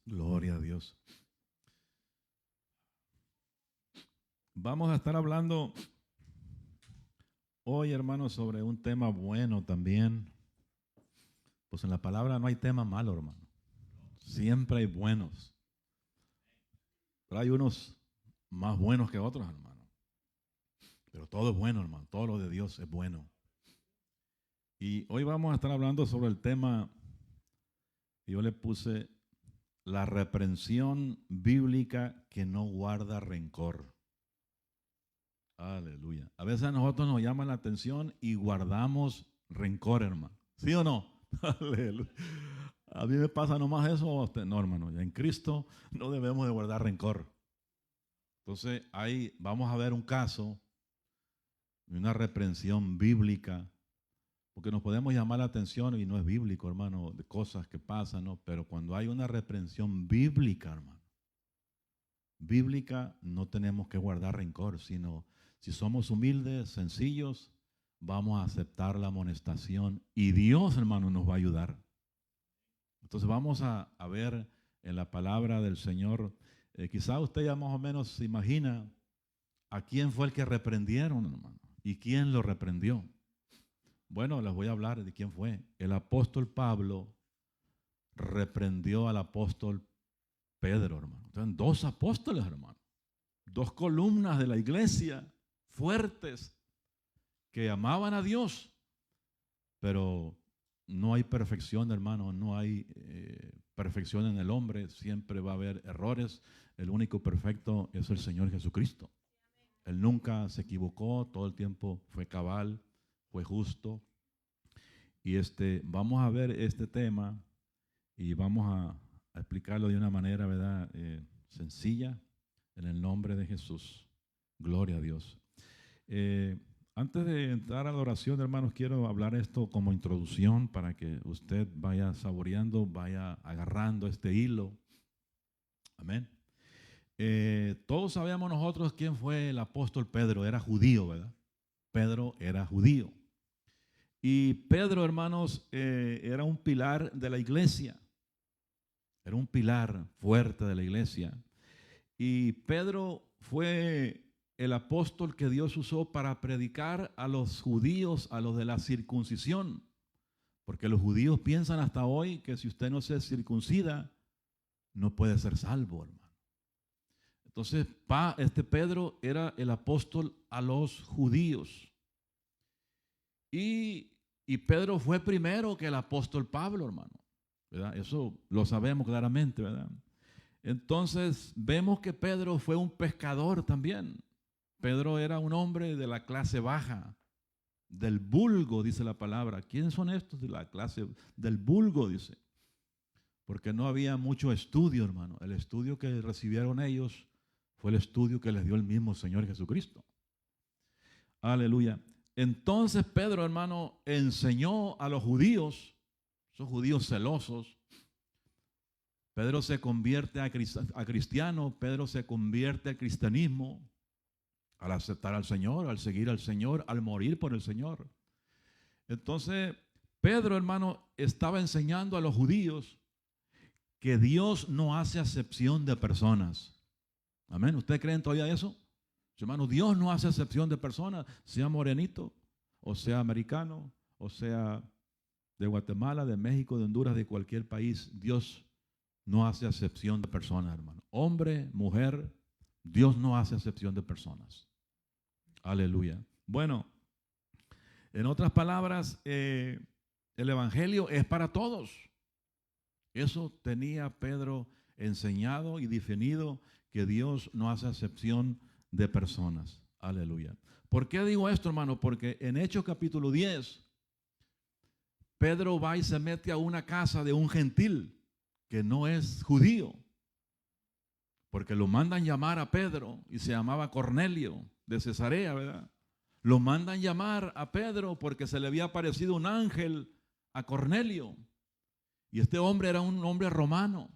Gloria a Dios. Vamos a estar hablando hoy, hermanos, sobre un tema bueno también. Pues en la palabra no hay tema malo, hermano. Siempre hay buenos. Pero hay unos más buenos que otros, hermano. Pero todo es bueno, hermano. Todo lo de Dios es bueno. Y hoy vamos a estar hablando sobre el tema, yo le puse la reprensión bíblica que no guarda rencor. Aleluya. A veces a nosotros nos llama la atención y guardamos rencor, hermano. ¿Sí o no? Aleluya. A mí me pasa nomás eso o a usted. No, hermano. En Cristo no debemos de guardar rencor. Entonces, ahí vamos a ver un caso de una reprensión bíblica, porque nos podemos llamar la atención y no es bíblico, hermano, de cosas que pasan, ¿no? Pero cuando hay una reprensión bíblica, hermano, bíblica, no tenemos que guardar rencor, sino si somos humildes, sencillos, vamos a aceptar la amonestación y Dios, hermano, nos va a ayudar. Entonces vamos a ver en la palabra del Señor, quizá usted ya más o menos se imagina a quién fue el que reprendieron, hermano, y quién lo reprendió. Bueno, les voy a hablar de quién fue. El apóstol Pablo reprendió al apóstol Pedro, hermano. Entonces, dos apóstoles, hermano. Dos columnas de la iglesia fuertes que amaban a Dios. Pero no hay perfección, hermano. No hay perfección en el hombre. Siempre va a haber errores. El único perfecto es el Señor Jesucristo. Él nunca se equivocó. Todo el tiempo fue cabal, fue justo. Y vamos a ver este tema y vamos a explicarlo de una manera, ¿verdad? Sencilla, en el nombre de Jesús. Gloria a Dios. Antes de entrar a la oración, hermanos, quiero hablar esto como introducción para que usted vaya saboreando, vaya agarrando este hilo. Amén. Todos sabemos nosotros quién fue el apóstol Pedro. Era judío, ¿verdad? Pedro era judío. Y Pedro, hermanos, era un pilar de la iglesia. Era un pilar fuerte de la iglesia. Y Pedro fue el apóstol que Dios usó para predicar a los judíos, a los de la circuncisión. Porque los judíos piensan hasta hoy que si usted no se circuncida, no puede ser salvo, hermano. Entonces, Pedro era el apóstol a los judíos. Y Pedro fue primero que el apóstol Pablo, hermano, ¿verdad? Eso lo sabemos claramente, ¿verdad? Entonces vemos que Pedro fue un pescador también. Pedro era un hombre de la clase baja, del vulgo, dice la palabra. ¿Quiénes son estos? De la clase del vulgo, dice. Porque no había mucho estudio, hermano. El estudio que recibieron ellos fue el estudio que les dio el mismo Señor Jesucristo. Aleluya. Entonces Pedro, hermano, enseñó a los judíos, esos judíos celosos. Pedro se convierte a cristiano, Pedro se convierte al cristianismo al aceptar al Señor, al seguir al Señor, al morir por el Señor. Entonces, Pedro, hermano, estaba enseñando a los judíos que Dios no hace acepción de personas. Amén. ¿Ustedes creen todavía eso? Hermano, Dios no hace acepción de personas, sea morenito, o sea americano, o sea de Guatemala, de México, de Honduras, de cualquier país. Dios no hace acepción de personas, hermano. Hombre, mujer, Dios no hace acepción de personas. Aleluya. Bueno, en otras palabras, el evangelio es para todos. Eso tenía Pedro enseñado y definido, que Dios no hace acepción de personas. Aleluya. ¿Por qué digo esto, hermano? Porque en Hechos capítulo 10, Pedro va y se mete a una casa de un gentil que no es judío, porque lo mandan llamar a Pedro, y se llamaba Cornelio de Cesarea, ¿verdad? Lo mandan llamar a Pedro porque se le había aparecido un ángel a Cornelio, y este hombre era un hombre romano.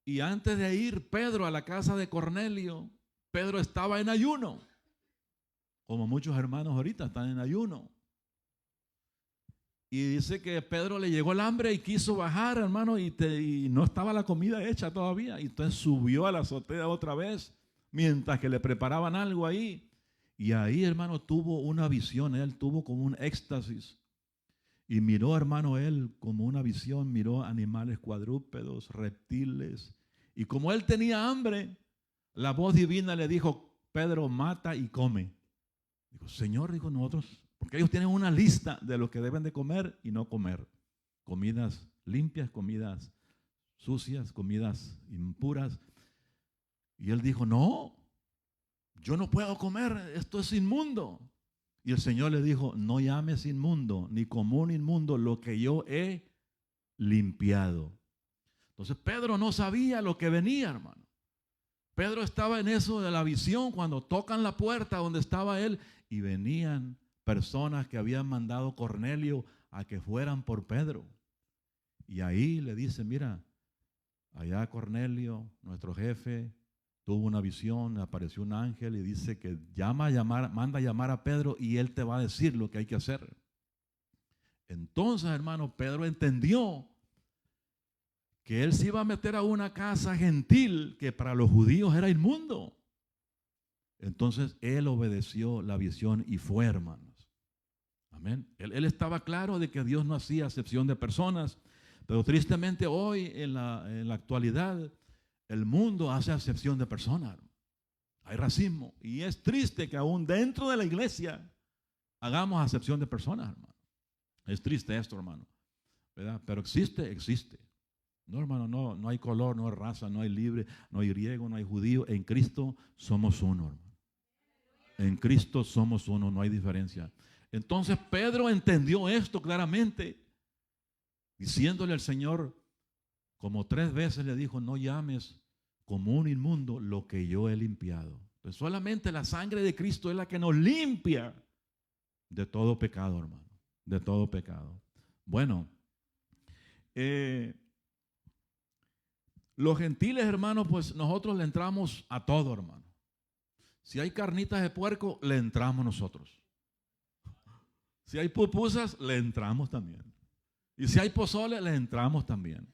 Y antes de ir Pedro a la casa de Cornelio, Pedro estaba en ayuno, como muchos hermanos ahorita están en ayuno. Y dice que Pedro le llegó el hambre y quiso bajar, hermano, y no estaba la comida hecha todavía. Y entonces subió a la azotea otra vez, mientras que le preparaban algo ahí. Y ahí, hermano, tuvo una visión, él tuvo como un éxtasis. Y miró, hermano, él como una visión, miró animales cuadrúpedos, reptiles. Y como él tenía hambre, la voz divina le dijo: Pedro, mata y come. Dijo: Señor, dijo, nosotros, porque ellos tienen una lista de lo que deben de comer y no comer. Comidas limpias, comidas sucias, comidas impuras. Y él dijo: no, yo no puedo comer, esto es inmundo. Y el Señor le dijo: no llames inmundo, ni común inmundo, lo que yo he limpiado. Entonces Pedro no sabía lo que venía, hermano. Pedro estaba en eso de la visión cuando tocan la puerta donde estaba él y venían personas que habían mandado Cornelio a que fueran por Pedro. Y ahí le dice: mira, allá Cornelio, nuestro jefe, tuvo una visión, apareció un ángel y dice que manda a llamar a Pedro y él te va a decir lo que hay que hacer. Entonces, hermano, Pedro entendió que él se iba a meter a una casa gentil que para los judíos era inmundo. Entonces él obedeció la visión y fue, hermanos. Amén. Él estaba claro de que Dios no hacía acepción de personas, pero tristemente hoy en la actualidad el mundo hace acepción de personas. Hay racismo y es triste que aún dentro de la iglesia hagamos acepción de personas, hermano. Es triste esto, hermano, ¿verdad? Pero existe. No, hermano, no hay color, no hay raza, no hay libre, no hay griego, no hay judío. En Cristo somos uno, hermano. En Cristo somos uno, no hay diferencia. Entonces Pedro entendió esto claramente, diciéndole al Señor, como 3 veces le dijo: no llames común inmundo lo que yo he limpiado. Entonces solamente la sangre de Cristo es la que nos limpia de todo pecado, hermano, de todo pecado. Bueno, los gentiles, hermanos, pues nosotros le entramos a todo, hermano. Si hay carnitas de puerco, le entramos nosotros. Si hay pupusas, le entramos también. Y si hay pozole, le entramos también.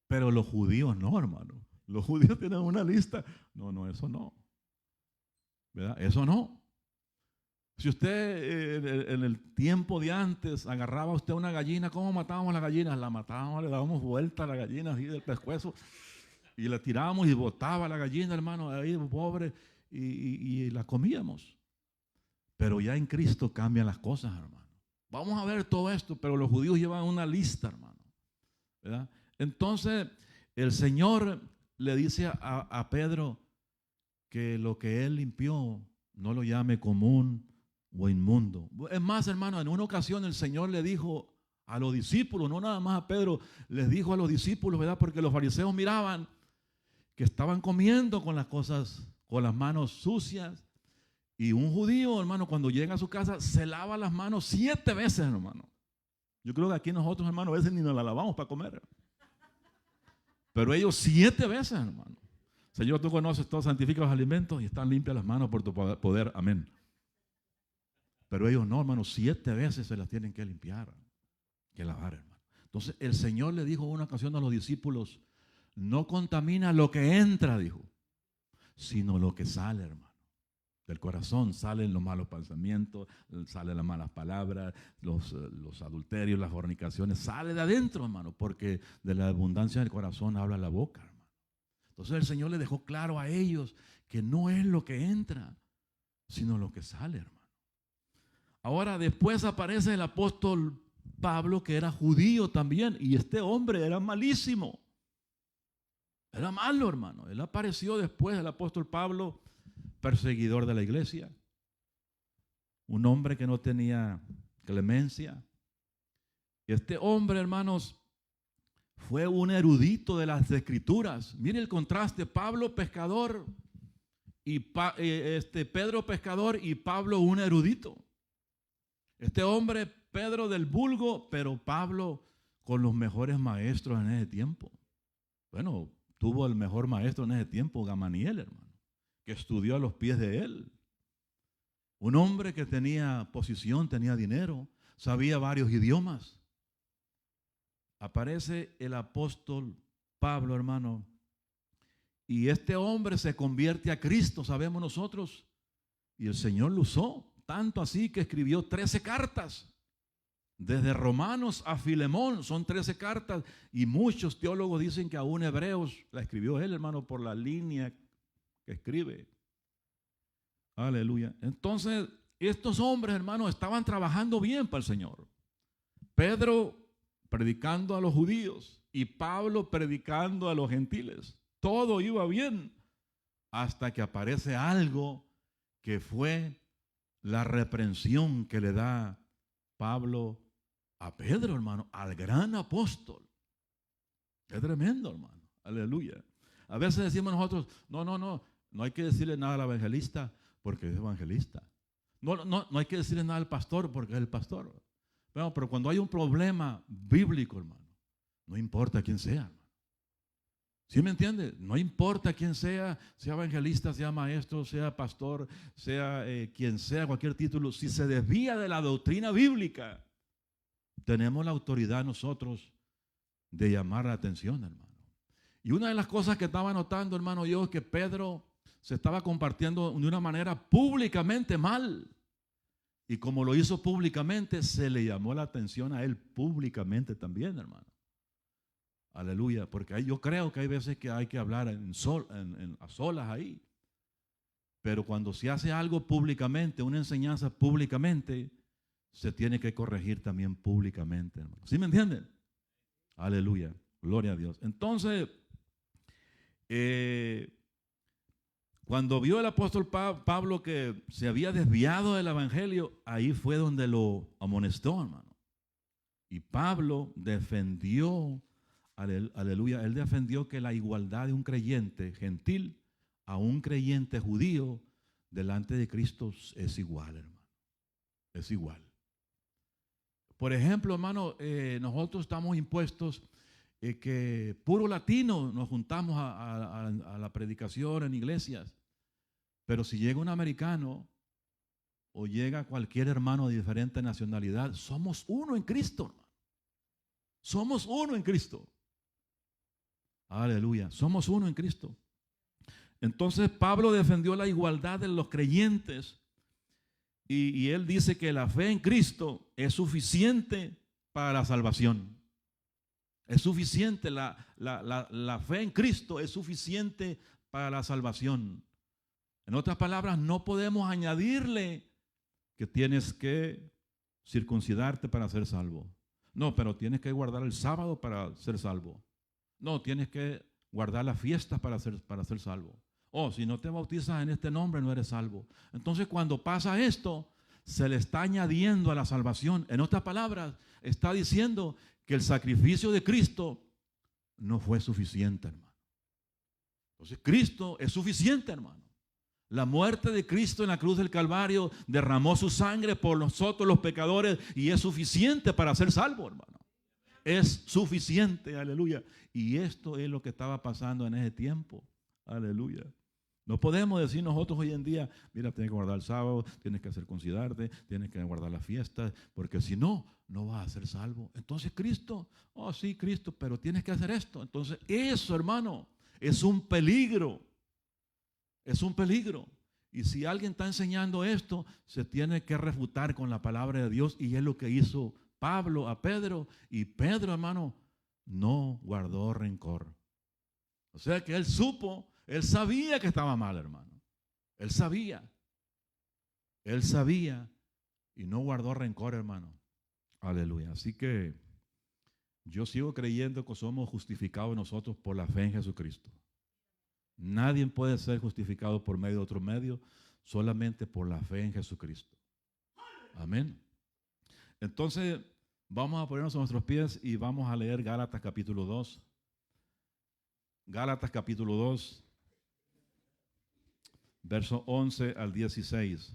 Pero los judíos no, hermano. Los judíos tienen una lista. No, eso no. ¿Verdad? Eso no. Si usted en el tiempo de antes agarraba usted una gallina, ¿cómo matábamos las gallinas? La matábamos, le dábamos vuelta a la gallina así del pescuezo y la tirábamos y botaba la gallina, hermano, ahí pobre, y la comíamos. Pero ya en Cristo cambian las cosas, hermano. Vamos a ver todo esto, pero los judíos llevan una lista, hermano, ¿verdad? Entonces el Señor le dice a Pedro que lo que él limpió no lo llame común o inmundo. Es más, hermano, en una ocasión el Señor le dijo a los discípulos, no nada más a Pedro, les dijo a los discípulos, ¿verdad? Porque los fariseos miraban que estaban comiendo con las cosas, con las manos sucias. Y un judío, hermano, cuando llega a su casa, se lava las manos 7 veces, hermano. Yo creo que aquí nosotros, hermano, a veces ni nos la lavamos para comer. Pero ellos 7 veces, hermano. Señor, tú conoces todo, santifica los alimentos y están limpias las manos por tu poder. Amén. Pero ellos no, hermano, 7 veces se las tienen que limpiar, que lavar, hermano. Entonces el Señor le dijo en una ocasión a los discípulos: no contamina lo que entra, dijo, sino lo que sale, hermano. Del corazón salen los malos pensamientos, salen las malas palabras, los adulterios, las fornicaciones, sale de adentro, hermano, porque de la abundancia del corazón habla la boca, hermano. Entonces el Señor le dejó claro a ellos que no es lo que entra, sino lo que sale, hermano. Ahora después aparece el apóstol Pablo, que era judío también, y este hombre era malísimo. Era malo, hermano. Él apareció después del apóstol Pablo, perseguidor de la iglesia. Un hombre que no tenía clemencia. Este hombre, hermanos, fue un erudito de las escrituras. Mire el contraste: Pablo pescador y Pedro pescador y Pablo un erudito. Este hombre, Pedro del vulgo, pero Pablo con los mejores maestros en ese tiempo. Bueno, tuvo el mejor maestro en ese tiempo, Gamaliel, hermano, que estudió a los pies de él. Un hombre que tenía posición, tenía dinero. sabía varios idiomas. Aparece el apóstol Pablo, hermano, y este hombre se convierte a Cristo, sabemos nosotros, y el Señor lo usó, tanto así que escribió 13 cartas. Desde Romanos a Filemón son 13 cartas, y muchos teólogos dicen que aún Hebreos la escribió él, hermano, por la línea que escribe. Aleluya. Entonces, estos hombres, hermano, estaban trabajando bien para el Señor. Pedro predicando a los judíos y Pablo predicando a los gentiles. Todo iba bien hasta que aparece algo que fue la reprensión que le da Pablo a Pedro, hermano, al gran apóstol. Es tremendo, hermano. Aleluya. A veces decimos nosotros, no hay que decirle nada al evangelista porque es evangelista. No hay que decirle nada al pastor porque es el pastor. Pero cuando hay un problema bíblico, hermano, no importa quién sea, hermano. ¿Sí me entiende? No importa quién sea evangelista, sea maestro, sea pastor, sea quien sea, cualquier título, si se desvía de la doctrina bíblica, tenemos la autoridad nosotros de llamar la atención, hermano. Y una de las cosas que estaba notando, hermano, yo, es que Pedro se estaba compartiendo de una manera públicamente mal. Y como lo hizo públicamente, se le llamó la atención a él públicamente también, hermano. Aleluya, porque yo creo que hay veces que hay que hablar a solas ahí. Pero cuando se hace algo públicamente, una enseñanza públicamente, se tiene que corregir también públicamente, hermano. ¿Sí me entienden? Aleluya, gloria a Dios. Entonces, cuando vio el apóstol Pablo que se había desviado del evangelio, ahí fue donde lo amonestó, hermano. Y Pablo defendió, aleluya, él defendió que la igualdad de un creyente gentil a un creyente judío delante de Cristo es igual, hermano. Es igual. Por ejemplo, hermano, nosotros estamos impuestos que puro latino nos juntamos a la predicación en iglesias. Pero si llega un americano o llega cualquier hermano de diferente nacionalidad, somos uno en Cristo, hermano. Somos uno en Cristo. Aleluya, somos uno en Cristo. Entonces Pablo defendió la igualdad de los creyentes y él dice que la fe en Cristo es suficiente para la salvación. Es suficiente, la fe en Cristo es suficiente para la salvación. En otras palabras, no podemos añadirle que tienes que circuncidarte para ser salvo. No, pero tienes que guardar el sábado para ser salvo. No, tienes que guardar las fiestas para ser salvo. Oh, si no te bautizas en este nombre, no eres salvo. Entonces, cuando pasa esto, se le está añadiendo a la salvación. En otras palabras, está diciendo que el sacrificio de Cristo no fue suficiente, hermano. Entonces, Cristo es suficiente, hermano. La muerte de Cristo en la cruz del Calvario derramó su sangre por nosotros los pecadores y es suficiente para ser salvo, hermano. Es suficiente, aleluya. Y esto es lo que estaba pasando en ese tiempo, aleluya. No podemos decir nosotros hoy en día, mira, tienes que guardar el sábado, tienes que circuncidarte, tienes que guardar las fiestas, porque si no, no vas a ser salvo. Entonces Cristo, oh sí, Cristo, pero tienes que hacer esto. Entonces eso, hermano, es un peligro. Es un peligro. Y si alguien está enseñando esto, se tiene que refutar con la palabra de Dios. Y es lo que hizo Pablo a Pedro. Y Pedro, hermano, no guardó rencor. O sea que él sabía que estaba mal, hermano. Él sabía y no guardó rencor, hermano. Aleluya. Así que yo sigo creyendo que somos justificados nosotros por la fe en Jesucristo. Nadie puede ser justificado por medio de otro medio, solamente por la fe en Jesucristo. Amén. Entonces, vamos a ponernos a nuestros pies y vamos a leer Gálatas capítulo 2. Gálatas capítulo 2, verso 11 al 16.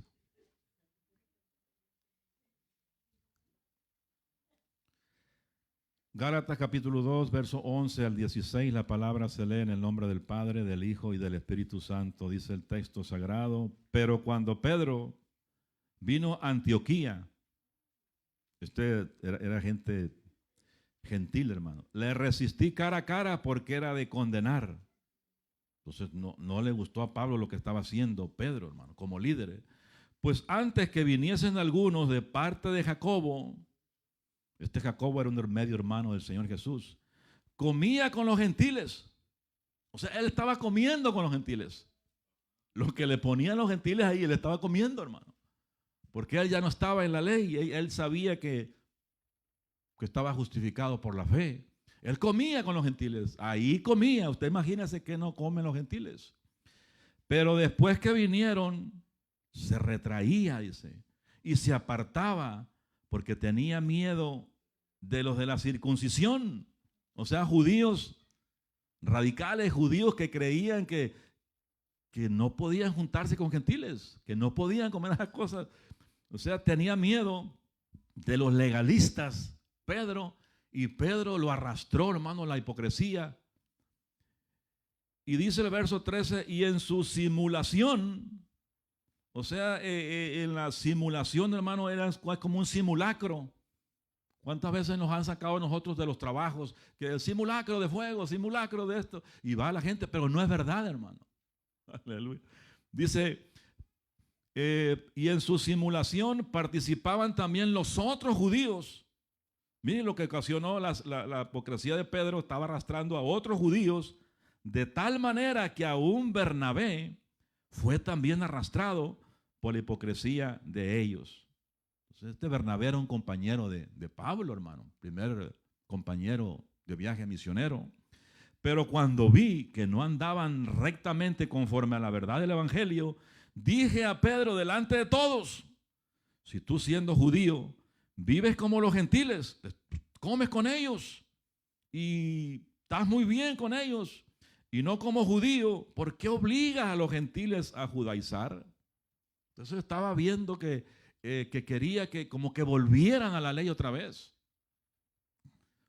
Gálatas capítulo 2, verso 11 al 16, la palabra se lee en el nombre del Padre, del Hijo y del Espíritu Santo, dice el texto sagrado. Pero cuando Pedro vino a Antioquía, Era gente gentil, hermano. Le resistí cara a cara porque era de condenar. Entonces no le gustó a Pablo lo que estaba haciendo Pedro, hermano, como líder. Pues antes que viniesen algunos de parte de Jacobo, este Jacobo era un medio hermano del Señor Jesús, comía con los gentiles. O sea, él estaba comiendo con los gentiles. Lo que le ponían los gentiles ahí, él estaba comiendo, hermano. Porque él ya no estaba en la ley. Él sabía que estaba justificado por la fe. Él comía con los gentiles. Ahí comía. Usted imagínese que no comen los gentiles. Pero después que vinieron, se retraía, dice, y se apartaba porque tenía miedo de los de la circuncisión. O sea, judíos radicales, judíos que creían que no podían juntarse con gentiles, que no podían comer esas cosas. O sea, tenía miedo de los legalistas, Pedro, y Pedro lo arrastró, hermano, la hipocresía. Y dice el verso 13, y en su simulación, o sea, en la simulación, hermano, era como un simulacro. ¿Cuántas veces nos han sacado nosotros de los trabajos? Que el simulacro de fuego, simulacro de esto, y va la gente, pero no es verdad, hermano. Aleluya. Dice, y en su simulación participaban también los otros judíos. Miren lo que ocasionó la hipocresía de Pedro, estaba arrastrando a otros judíos, de tal manera que aún Bernabé fue también arrastrado por la hipocresía de ellos. Entonces, este Bernabé era un compañero de Pablo, hermano, primer compañero de viaje misionero. Pero cuando vi que no andaban rectamente conforme a la verdad del evangelio, dije a Pedro delante de todos, si tú siendo judío vives como los gentiles, comes con ellos y estás muy bien con ellos, y no como judío, ¿por qué obligas a los gentiles a judaizar? Entonces estaba viendo que quería que como que volvieran a la ley otra vez.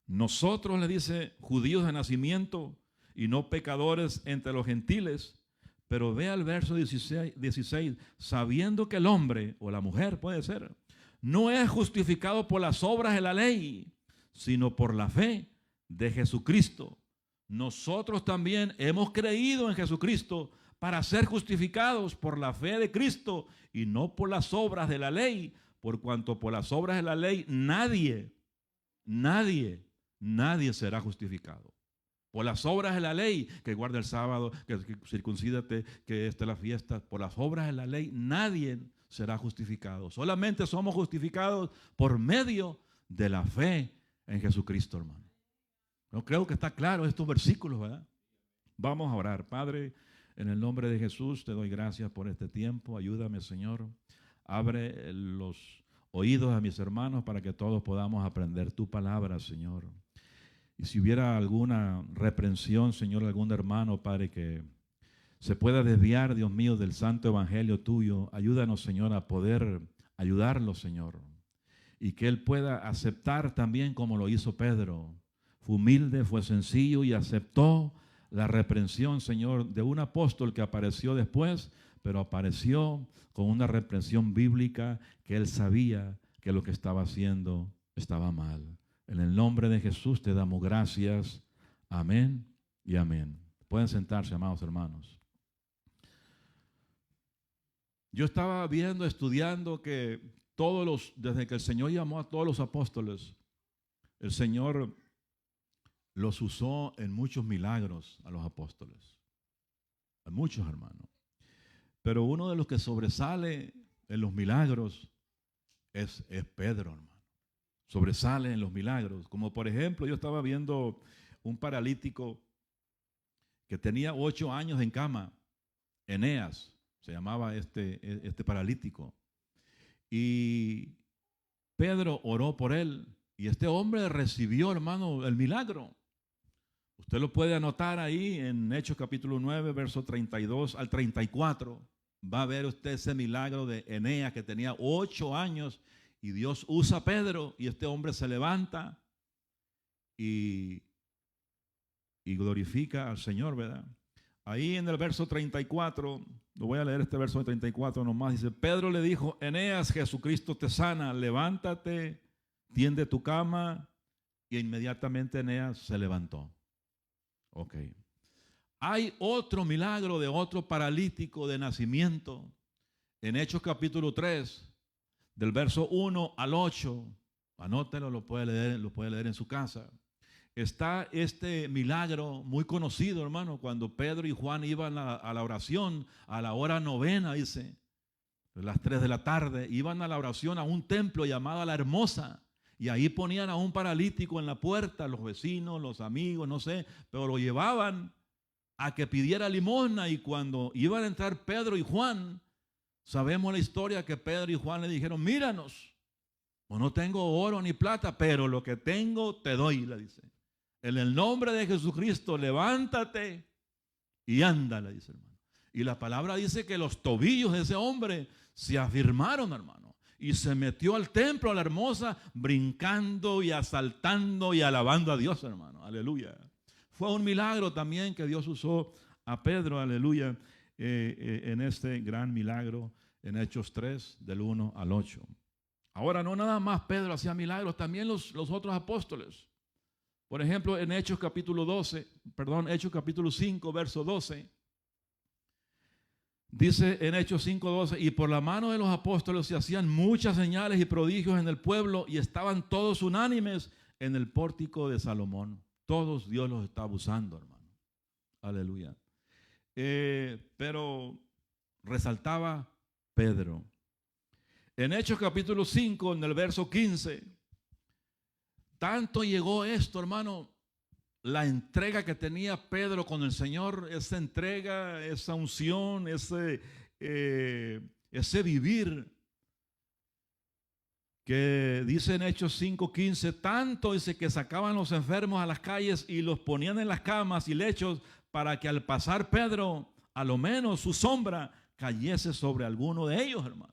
Nosotros, le dice, judíos de nacimiento y no pecadores entre los gentiles. Pero vea el verso 16, sabiendo que el hombre o la mujer puede ser, no es justificado por las obras de la ley, sino por la fe de Jesucristo. Nosotros también hemos creído en Jesucristo para ser justificados por la fe de Cristo y no por las obras de la ley, por cuanto por las obras de la ley nadie será justificado. Por las obras de la ley, que guarda el sábado, que circuncídate, que esta es la fiesta, por las obras de la ley nadie será justificado. Solamente somos justificados por medio de la fe en Jesucristo, hermano. Yo creo que está claro estos versículos, ¿verdad? Vamos a orar. Padre, en el nombre de Jesús te doy gracias por este tiempo. Ayúdame, Señor. Abre los oídos a mis hermanos para que todos podamos aprender tu palabra, Señor. Y si hubiera alguna reprensión, Señor, algún hermano, Padre, que se pueda desviar, Dios mío, del santo evangelio tuyo, ayúdanos, Señor, a poder ayudarlo, Señor. Y que él pueda aceptar también como lo hizo Pedro. Fue humilde, fue sencillo y aceptó la reprensión, Señor, de un apóstol que apareció después, pero apareció con una reprensión bíblica que él sabía que lo que estaba haciendo estaba mal. En el nombre de Jesús te damos gracias. Amén y amén. Pueden sentarse, amados hermanos. Yo estaba viendo, estudiando que desde que el Señor llamó a todos los apóstoles, el Señor los usó en muchos milagros a los apóstoles. A muchos, hermanos. Pero uno de los que sobresale en los milagros es Pedro, hermano. Sobresale en los milagros. Como por ejemplo, yo estaba viendo un paralítico que tenía 8 años en cama. Eneas se llamaba este paralítico. Y Pedro oró por él. Y este hombre recibió, hermano, el milagro. Usted lo puede anotar ahí en Hechos capítulo 9, verso 32 al 34. Va a ver usted ese milagro de Eneas que tenía 8 años y Dios usa a Pedro y este hombre se levanta y glorifica al Señor, ¿verdad? Ahí en el verso 34, lo voy a leer este verso de 34 nomás, dice, Pedro le dijo, Eneas, Jesucristo te sana, levántate, tiende tu cama, y inmediatamente Eneas se levantó. Ok. Hay otro milagro de otro paralítico de nacimiento en Hechos capítulo 3, del verso 1 al 8. Anótelo, lo puede leer en su casa. Está este milagro muy conocido, hermano, cuando Pedro y Juan iban a la oración a la hora novena, dice, a las 3 de la tarde, iban a la oración a un templo llamado La Hermosa, y ahí ponían a un paralítico en la puerta, los vecinos, los amigos, no sé, pero lo llevaban a que pidiera limosna, y cuando iban a entrar Pedro y Juan, sabemos la historia que Pedro y Juan le dijeron, míranos, no tengo oro ni plata, pero lo que tengo te doy, le dice. En el nombre de Jesucristo, levántate y anda, le dice, hermano. Y la palabra dice que los tobillos de ese hombre se afirmaron, hermano. Y se metió al templo, a La Hermosa, brincando y asaltando y alabando a Dios, hermano. Aleluya. Fue un milagro también que Dios usó a Pedro, aleluya, en este gran milagro en Hechos 3, del 1 al 8. Ahora, no nada más Pedro hacía milagros, también los otros apóstoles. Por ejemplo, en Hechos capítulo 5, verso 12, dice en Hechos 5:12, y por la mano de los apóstoles se hacían muchas señales y prodigios en el pueblo, y estaban todos unánimes en el pórtico de Salomón. Todos Dios los está usando, hermano. Aleluya. Pero resaltaba Pedro. En Hechos capítulo 5, en el verso 15, tanto llegó esto, hermano, la entrega que tenía Pedro con el Señor, esa entrega, esa unción, ese vivir, que dice en Hechos 5:15, tanto dice que sacaban los enfermos a las calles y los ponían en las camas y lechos para que al pasar Pedro, a lo menos su sombra cayese sobre alguno de ellos, hermano.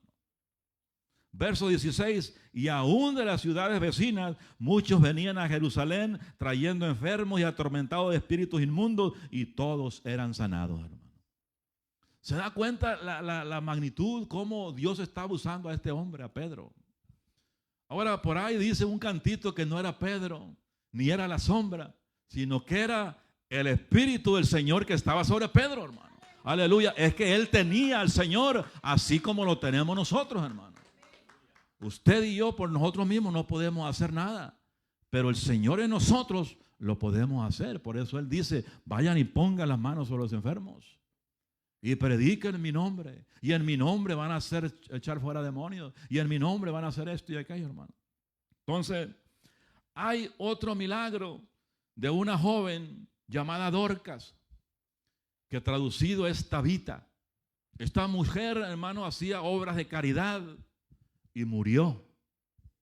Verso 16, y aún de las ciudades vecinas, muchos venían a Jerusalén trayendo enfermos y atormentados de espíritus inmundos, y todos eran sanados, hermano. ¿Se da cuenta la magnitud, cómo Dios estaba usando a este hombre, a Pedro? Ahora, por ahí dice un cantito que no era Pedro, ni era la sombra, sino que era el Espíritu del Señor que estaba sobre Pedro, hermano. Aleluya, es que él tenía al Señor así como lo tenemos nosotros, hermano. Usted y yo por nosotros mismos no podemos hacer nada, pero el Señor en nosotros lo podemos hacer. Por eso Él dice, vayan y pongan las manos sobre los enfermos y prediquen en mi nombre. Y en mi nombre van a hacer echar fuera demonios. Y en mi nombre van a hacer esto y aquello, hermano. Entonces, hay otro milagro de una joven llamada Dorcas, que traducido es Tabita. Esta mujer, hermano, hacía obras de caridad y murió,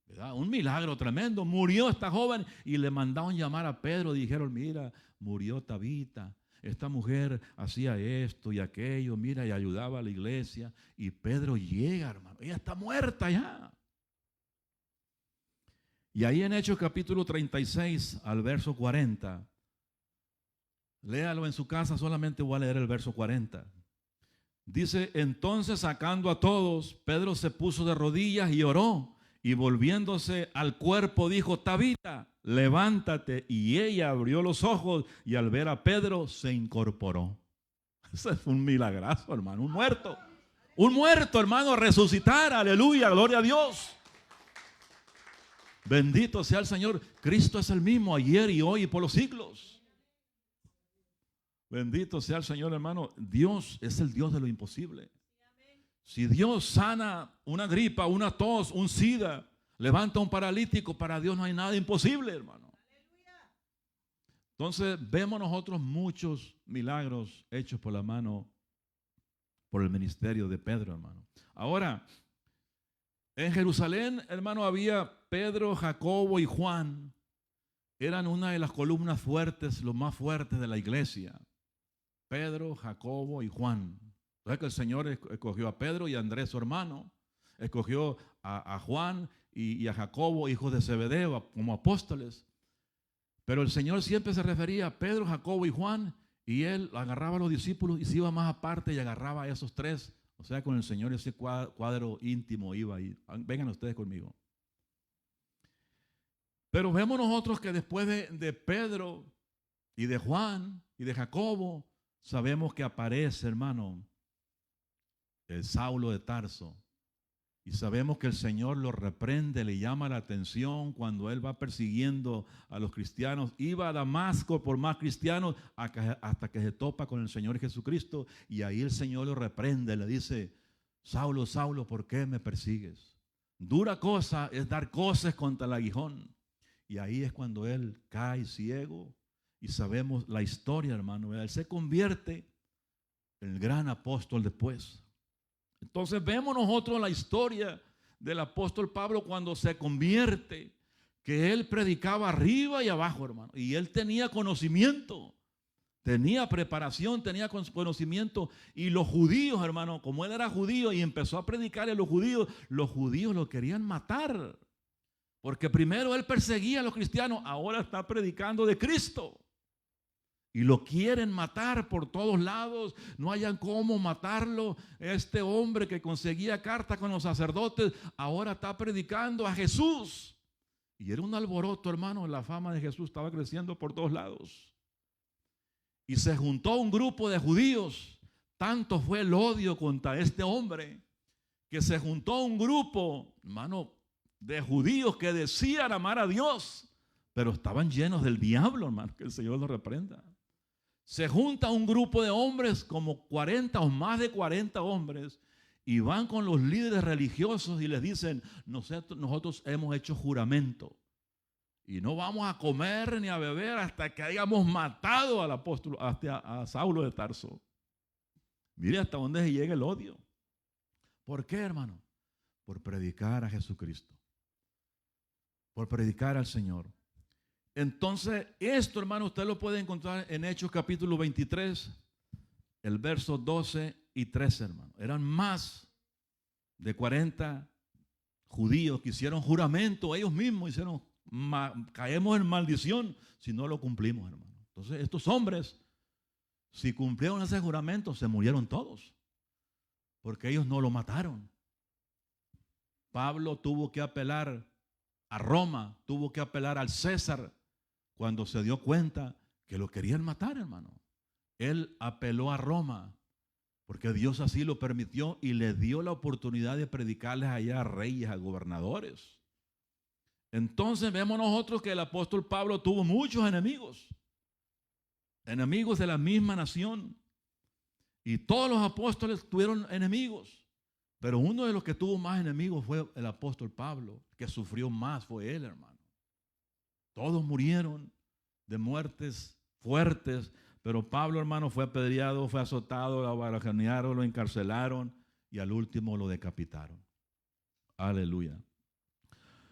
¿verdad? Un milagro tremendo. Murió esta joven y le mandaron llamar a Pedro. Dijeron, mira, murió Tabita. Esta mujer hacía esto y aquello, mira, y ayudaba a la iglesia. Y Pedro llega, hermano. Ella está muerta ya. Y ahí en Hechos capítulo 36 al verso 40, léalo en su casa, solamente voy a leer el verso 40. Dice, entonces sacando a todos, Pedro se puso de rodillas y oró, y volviéndose al cuerpo dijo, Tabita, levántate. Y ella abrió los ojos y al ver a Pedro se incorporó. Ese fue un milagrazo, hermano, un muerto, hermano, resucitar, aleluya, gloria a Dios. Bendito sea el Señor. Cristo es el mismo ayer y hoy y por los siglos. Bendito sea el Señor, hermano. Dios es el Dios de lo imposible. Si Dios sana una gripa, una tos, un SIDA, levanta un paralítico, para Dios no hay nada imposible, hermano. Entonces vemos nosotros muchos milagros hechos por la mano, por el ministerio de Pedro, hermano. Ahora, en Jerusalén, hermano, había Pedro, Jacobo y Juan. Eran una de las columnas fuertes, los más fuertes de la iglesia. Pedro, Jacobo y Juan. Entonces que el Señor escogió a Pedro y a Andrés, su hermano. Escogió a Juan y a Jacobo, hijos de Zebedeo, como apóstoles. Pero el Señor siempre se refería a Pedro, Jacobo y Juan, y Él agarraba a los discípulos y se iba más aparte y agarraba a esos tres. O sea, con el Señor ese cuadro íntimo iba ahí. Vengan ustedes conmigo. Pero vemos nosotros que después de Pedro y de Juan y de Jacobo, sabemos que aparece, hermano, el Saulo de Tarso. Y sabemos que el Señor lo reprende, le llama la atención cuando él va persiguiendo a los cristianos. Iba a Damasco por más cristianos hasta que se topa con el Señor Jesucristo. Y ahí el Señor lo reprende, le dice: Saulo, Saulo, ¿por qué me persigues? Dura cosa es dar coces contra el aguijón. Y ahí es cuando él cae ciego. Y sabemos la historia, hermano. Él se convierte en el gran apóstol después. Entonces vemos nosotros la historia del apóstol Pablo cuando se convierte, que él predicaba arriba y abajo, hermano. Y él tenía conocimiento, tenía preparación, tenía conocimiento. Y los judíos, hermano, como él era judío y empezó a predicarle a los judíos lo querían matar. Porque primero él perseguía a los cristianos, ahora está predicando de Cristo. Y lo quieren matar por todos lados, no hayan cómo matarlo. Este hombre que conseguía cartas con los sacerdotes, ahora está predicando a Jesús. Y era un alboroto, hermano, la fama de Jesús estaba creciendo por todos lados. Y se juntó un grupo de judíos, tanto fue el odio contra este hombre, que se juntó un grupo, hermano, de judíos que decían amar a Dios, pero estaban llenos del diablo, hermano, que el Señor los reprenda. Se junta un grupo de hombres, como 40 o más de 40 hombres, y van con los líderes religiosos y les dicen: nosotros hemos hecho juramento y no vamos a comer ni a beber hasta que hayamos matado al apóstol, hasta a Saulo de Tarso. Mire hasta dónde se llega el odio. ¿Por qué, hermano? Por predicar a Jesucristo, por predicar al Señor. Entonces, esto, hermano, usted lo puede encontrar en Hechos capítulo 23, el verso 12 y 13, hermano. Eran más de 40 judíos que hicieron juramento, ellos mismos hicieron, caemos en maldición si no lo cumplimos, hermano. Entonces, estos hombres, si cumplieron ese juramento, se murieron todos, porque ellos no lo mataron. Pablo tuvo que apelar a Roma, tuvo que apelar al César, cuando se dio cuenta que lo querían matar, hermano. Él apeló a Roma, porque Dios así lo permitió y le dio la oportunidad de predicarles allá a reyes, a gobernadores. Entonces vemos nosotros que el apóstol Pablo tuvo muchos enemigos, enemigos de la misma nación. Y todos los apóstoles tuvieron enemigos, pero uno de los que tuvo más enemigos fue el apóstol Pablo, que sufrió más fue él, hermano. Todos murieron de muertes fuertes, pero Pablo, hermano, fue apedreado, fue azotado, lo barajanearon, lo encarcelaron y al último lo decapitaron. Aleluya.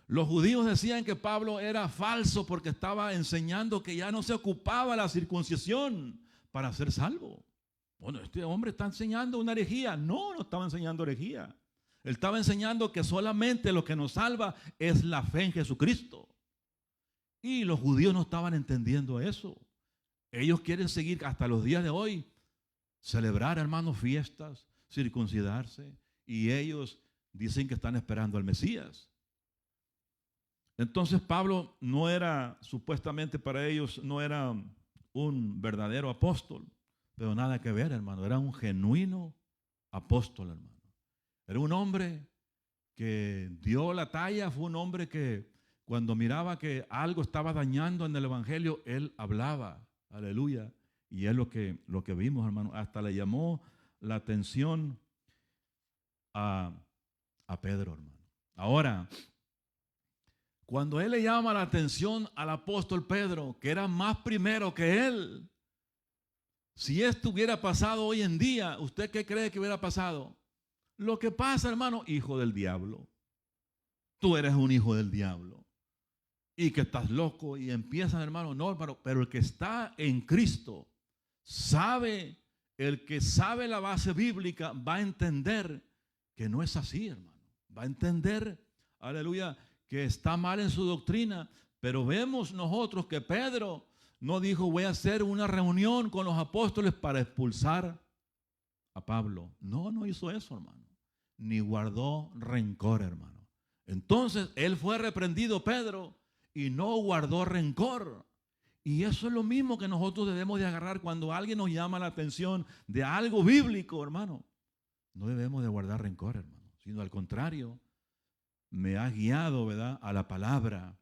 Los judíos decían que Pablo era falso porque estaba enseñando que ya no se ocupaba la circuncisión para ser salvo. Bueno, este hombre está enseñando una herejía. No, no estaba enseñando herejía. Él estaba enseñando que solamente lo que nos salva es la fe en Jesucristo. Y los judíos no estaban entendiendo eso. Ellos quieren seguir hasta los días de hoy, celebrar, hermanos, fiestas, circuncidarse, y ellos dicen que están esperando al Mesías. Entonces Pablo no era, supuestamente para ellos, no era un verdadero apóstol, pero nada que ver, hermano. Era un genuino apóstol, hermano. Era un hombre que dio la talla, fue un hombre que cuando miraba que algo estaba dañando en el evangelio, él hablaba, aleluya. Y es lo que vimos, hermano. Hasta le llamó la atención a Pedro, hermano. Ahora, cuando él le llama la atención al apóstol Pedro, que era más primero que él, si esto hubiera pasado hoy en día, ¿usted qué cree que hubiera pasado? Lo que pasa, hermano, hijo del diablo. Tú eres un hijo del diablo. Y que estás loco y empiezan, hermano, no, hermano, pero el que está en Cristo sabe, el que sabe la base bíblica va a entender que no es así, hermano. Va a entender, aleluya, que está mal en su doctrina. Pero vemos nosotros que Pedro no dijo: voy a hacer una reunión con los apóstoles para expulsar a Pablo. No, no hizo eso, hermano. Ni guardó rencor, hermano. Entonces él fue reprendido, Pedro, y no guardó rencor. Y eso es lo mismo que nosotros debemos de agarrar cuando alguien nos llama la atención de algo bíblico, hermano. No debemos de guardar rencor, hermano, sino al contrario, me ha guiado, ¿verdad?, a la palabra.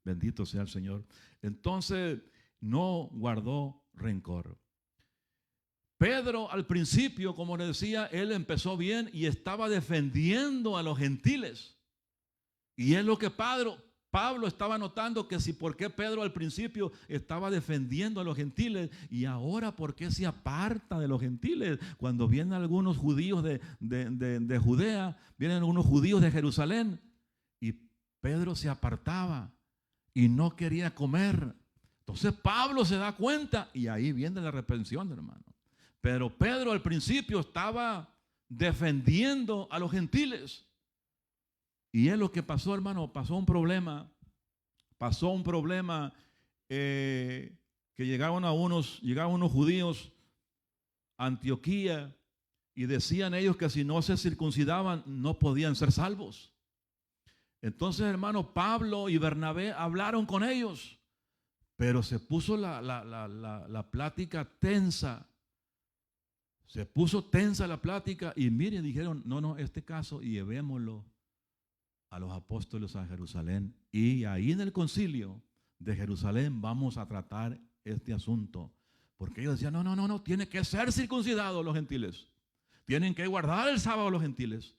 Bendito sea el Señor. Entonces, no guardó rencor. Pedro al principio, como les decía, él empezó bien y estaba defendiendo a los gentiles. Y es lo que Pablo estaba notando, que si por qué Pedro al principio estaba defendiendo a los gentiles y ahora por qué se aparta de los gentiles. Cuando vienen algunos judíos de Judea, vienen algunos judíos de Jerusalén y Pedro se apartaba y no quería comer. Entonces Pablo se da cuenta y ahí viene la reprensión, hermano. Pero Pedro al principio estaba defendiendo a los gentiles. Y es lo que pasó, hermano. Pasó un problema que llegaban unos judíos a Antioquía y decían ellos que si no se circuncidaban no podían ser salvos. Entonces, hermano, Pablo y Bernabé hablaron con ellos, pero se puso la plática tensa. Se puso tensa la plática y miren, dijeron, no, este caso y llevémoslo a los apóstoles a Jerusalén. Y ahí en el concilio de Jerusalén vamos a tratar este asunto. Porque ellos decían, no, tienen que ser circuncidados los gentiles. Tienen que guardar el sábado los gentiles.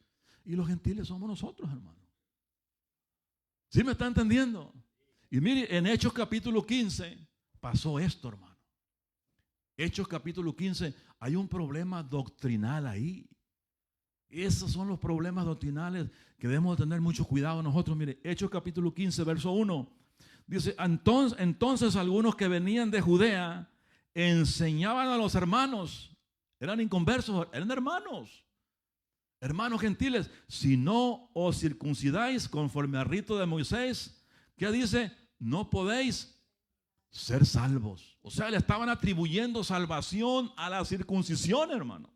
Y los gentiles somos nosotros, hermano. ¿Sí me está entendiendo? Y mire, en Hechos capítulo 15 pasó esto, hermano. Hechos capítulo 15, hay un problema doctrinal ahí. Esos son los problemas doctrinales que debemos tener mucho cuidado nosotros. Mire, Hechos capítulo 15, verso 1. Dice, entonces algunos que venían de Judea enseñaban a los hermanos, eran inconversos, eran hermanos gentiles, si no os circuncidáis conforme al rito de Moisés, ¿qué dice? No podéis ser salvos. O sea, le estaban atribuyendo salvación a la circuncisión, hermanos,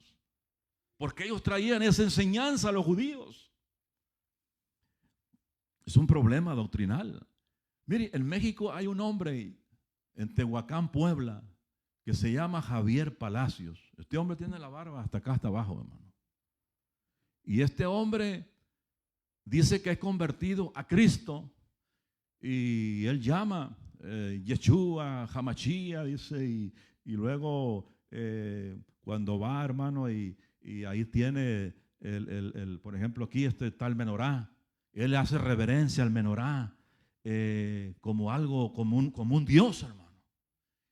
porque ellos traían esa enseñanza a los judíos. Es un problema doctrinal. Mire, en México hay un hombre en Tehuacán, Puebla, que se llama Javier Palacios. Este hombre tiene la barba hasta acá, hasta abajo, hermano. Y este hombre dice que es convertido a Cristo y él llama Yeshua, Hamashia, dice, y luego cuando va, hermano, y ahí tiene por ejemplo, aquí este tal menorá, él hace reverencia al menorá como algo, como un Dios, hermano.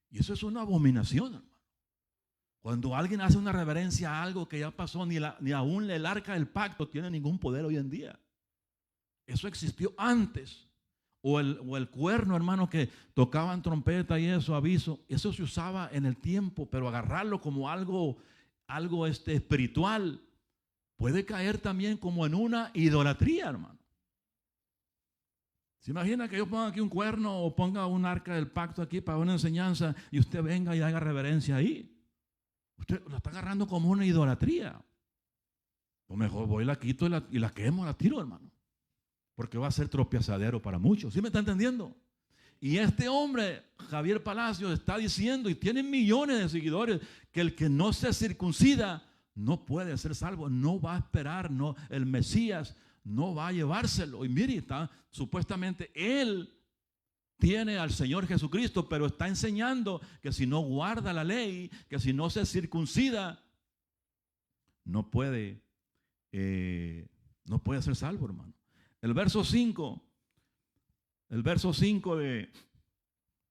Y eso es una abominación, hermano. Cuando alguien hace una reverencia a algo que ya pasó, ni aún el arca del pacto tiene ningún poder hoy en día. Eso existió antes. O el cuerno, hermano, que tocaban trompeta y eso, aviso, eso se usaba en el tiempo, pero agarrarlo como algo espiritual puede caer también como en una idolatría, hermano. ¿Se imagina que yo ponga aquí un cuerno o ponga un arca del pacto aquí para una enseñanza y usted venga y haga reverencia ahí? Usted lo está agarrando como una idolatría. O mejor voy, la quito y la quemo, la tiro, hermano. Porque va a ser tropiezadero para muchos. ¿Sí me está entendiendo? Y este hombre, Javier Palacios, está diciendo, y tiene millones de seguidores, que el que no se circuncida no puede ser salvo, no va a esperar, no, el Mesías no va a llevárselo. Y mire, supuestamente él tiene al Señor Jesucristo, pero está enseñando que si no guarda la ley, que si no se circuncida, no puede ser salvo, hermano. El verso 5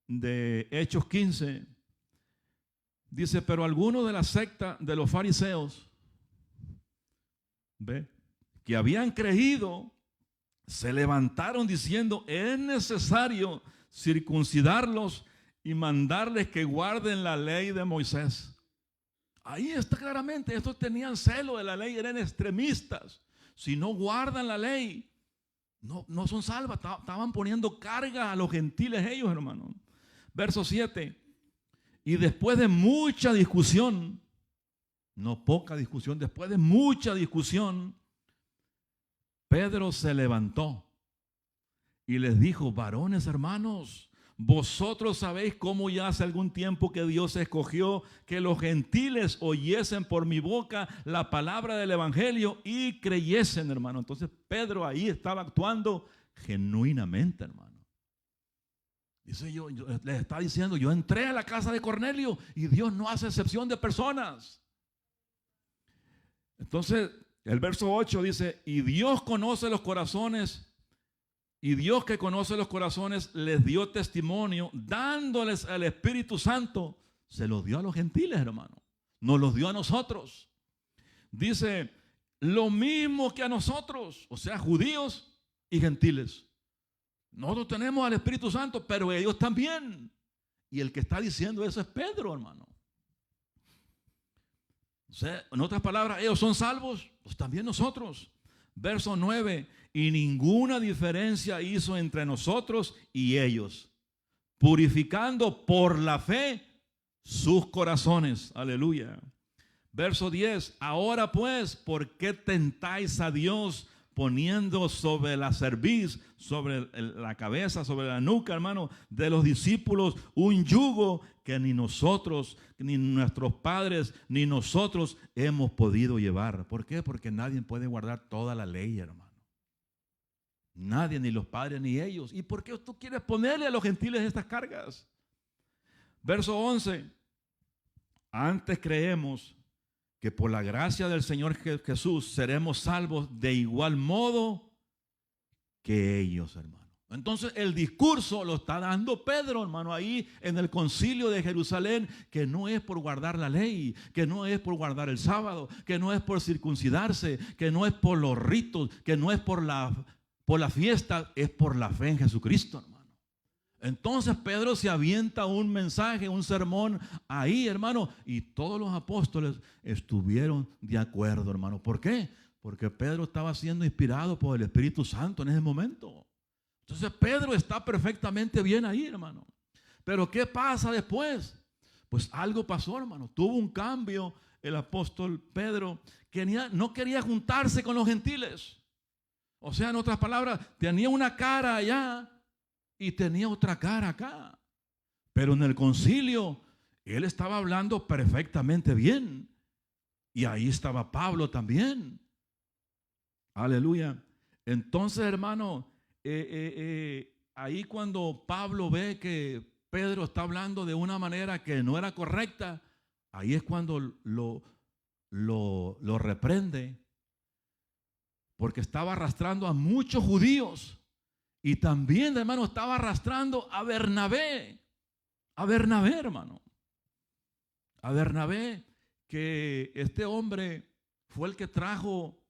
de Hechos 15 dice, pero algunos de la secta de los fariseos, que habían creído, se levantaron diciendo, es necesario circuncidarlos y mandarles que guarden la ley de Moisés. Ahí está claramente, estos tenían celo de la ley, eran extremistas. Si no guardan la ley, no son salvos. Estaban poniendo carga a los gentiles ellos, hermano. Verso 7. Y después de mucha discusión, no poca discusión, después de mucha discusión, Pedro se levantó y les dijo: varones hermanos, vosotros sabéis cómo ya hace algún tiempo que Dios escogió que los gentiles oyesen por mi boca la palabra del evangelio y creyesen, hermano. Entonces Pedro ahí estaba actuando genuinamente, hermano. Dice les está diciendo: yo entré a la casa de Cornelio y Dios no hace excepción de personas. Entonces el verso 8 dice: y Dios conoce los corazones. Y Dios, que conoce los corazones, les dio testimonio, dándoles el Espíritu Santo. Se los dio a los gentiles, hermano. Nos los dio a nosotros. Dice, lo mismo que a nosotros, o sea, judíos y gentiles. Nosotros tenemos al Espíritu Santo, pero ellos también. Y el que está diciendo eso es Pedro, hermano. O sea, en otras palabras, ellos son salvos, pues también nosotros. Verso 9, y ninguna diferencia hizo entre nosotros y ellos, purificando por la fe sus corazones. Aleluya. Verso 10, ahora pues, ¿por qué tentáis a Dios poniendo sobre la cerviz, sobre la cabeza, sobre la nuca, hermano, de los discípulos un yugo que ni nosotros, ni nuestros padres, ni nosotros hemos podido llevar? ¿Por qué? Porque nadie puede guardar toda la ley, hermano. Nadie, ni los padres, ni ellos. ¿Y por qué tú quieres ponerle a los gentiles estas cargas? Verso 11, antes creemos que por la gracia del Señor Jesús seremos salvos de igual modo que ellos, hermano. Entonces el discurso lo está dando Pedro, hermano, ahí en el concilio de Jerusalén, que no es por guardar la ley, que no es por guardar el sábado, que no es por circuncidarse, que no es por los ritos, que no es por la fiesta, es por la fe en Jesucristo, hermano. Entonces Pedro se avienta un mensaje, un sermón ahí, hermano, y todos los apóstoles estuvieron de acuerdo, hermano. ¿Por qué? Porque Pedro estaba siendo inspirado por el Espíritu Santo en ese momento. Entonces Pedro está perfectamente bien ahí, hermano. Pero ¿qué pasa después? Pues algo pasó, hermano. Tuvo un cambio el apóstol Pedro, que no quería juntarse con los gentiles. O sea, en otras palabras, tenía una cara allá y tenía otra cara acá. Pero en el concilio él estaba hablando perfectamente bien. Y ahí estaba Pablo también. Aleluya. Entonces, hermano, ahí cuando Pablo ve que Pedro está hablando de una manera que no era correcta, ahí es cuando lo reprende. Porque estaba arrastrando a muchos judíos. Y también, hermano, estaba arrastrando a Bernabé. A Bernabé, hermano. A Bernabé, que este hombre fue el que trajo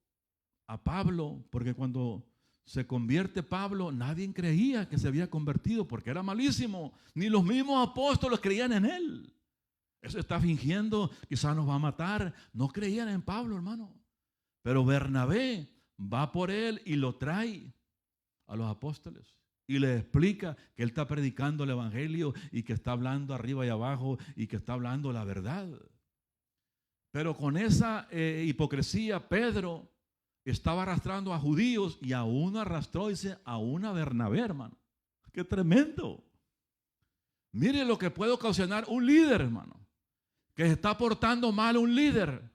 a Pablo. Porque cuando se convierte Pablo, nadie creía que se había convertido porque era malísimo. Ni los mismos apóstoles creían en él. Eso está fingiendo, quizás nos va a matar. No creían en Pablo, hermano. Pero Bernabé va por él y lo trae a los apóstoles y les explica que él está predicando el evangelio y que está hablando arriba y abajo y que está hablando la verdad. Pero con esa hipocresía, Pedro estaba arrastrando a judíos y aún arrastró, dice, a una Bernabé, hermano. ¡Qué tremendo! Mire lo que puede ocasionar un líder, hermano, que se está portando mal un líder.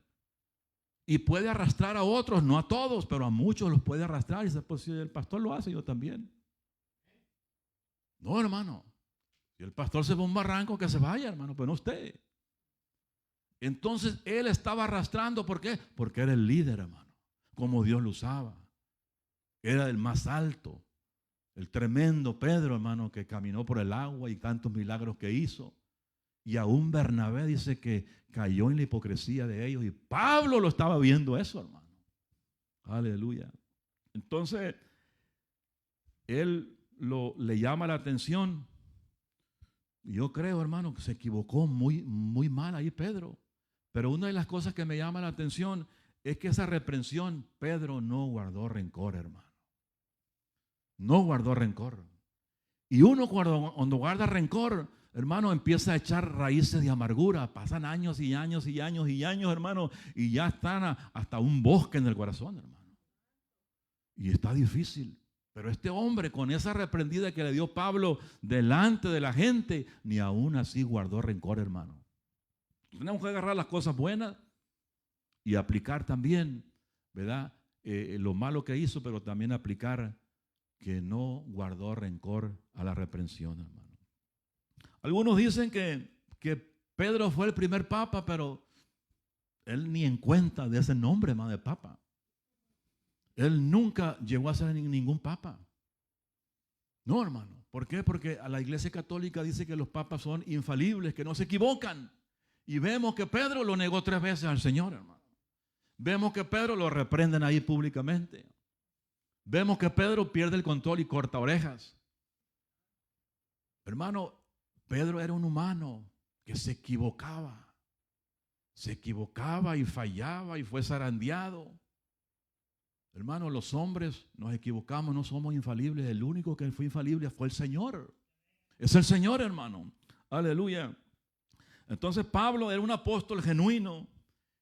Y puede arrastrar a otros, no a todos, pero a muchos los puede arrastrar. Y dice, pues si el pastor lo hace, yo también. No, hermano. Si el pastor se va a un barranco, que se vaya, hermano, pero no usted. Entonces él estaba arrastrando, ¿por qué? Porque era el líder, hermano. Como Dios lo usaba. Era el más alto. El tremendo Pedro, hermano, que caminó por el agua y tantos milagros que hizo. Y aún Bernabé dice que cayó en la hipocresía de ellos. Y Pablo lo estaba viendo eso, hermano. Aleluya. Entonces, él le llama la atención. Y yo creo, hermano, que se equivocó muy, muy mal ahí Pedro. Pero una de las cosas que me llama la atención es que esa reprensión, Pedro no guardó rencor, hermano. No guardó rencor. Y uno cuando guarda rencor, hermano, empieza a echar raíces de amargura. Pasan años y años y años y años, hermano, y ya están hasta un bosque en el corazón, hermano. Y está difícil. Pero este hombre, con esa reprendida que le dio Pablo delante de la gente, ni aún así guardó rencor, hermano. Tenemos que agarrar las cosas buenas y aplicar también, ¿verdad? Lo malo que hizo, pero también aplicar que no guardó rencor a la reprensión, hermano. Algunos dicen que Pedro fue el primer papa, pero él ni en cuenta de ese nombre, hermano, de papa. Él nunca llegó a ser ningún papa. No, hermano. ¿Por qué? Porque a la Iglesia Católica dice que los papas son infalibles, que no se equivocan. Y vemos que Pedro lo negó 3 veces al Señor, hermano. Vemos que Pedro lo reprenden ahí públicamente. Vemos que Pedro pierde el control y corta orejas. Hermano, Pedro era un humano que se equivocaba. Se equivocaba y fallaba y fue zarandeado. Hermano, los hombres nos equivocamos, no somos infalibles. El único que fue infalible fue el Señor. Es el Señor, hermano. Aleluya. Entonces Pablo era un apóstol genuino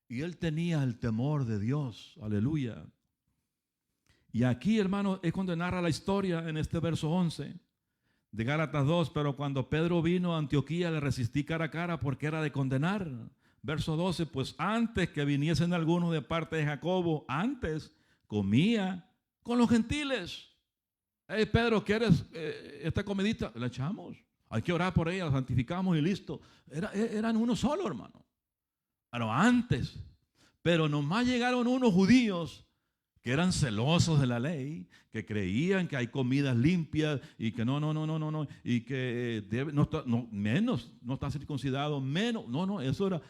y él tenía el temor de Dios. Aleluya. Y aquí, hermano, es cuando narra la historia en este verso 11 de Gálatas 2. Pero cuando Pedro vino a Antioquía le resistí cara a cara porque era de condenar. Verso 12, pues antes que viniesen algunos de parte de Jacobo, antes comía con los gentiles. Hey, Pedro, ¿quieres esta comidita? La echamos. Hay que orar por ella, la santificamos y listo. Eran uno solo, hermano. Pero antes. Pero nomás llegaron unos judíos que eran celosos de la ley, que creían que hay comidas limpias y que no, y que menos no está circuncidado, menos, eso era,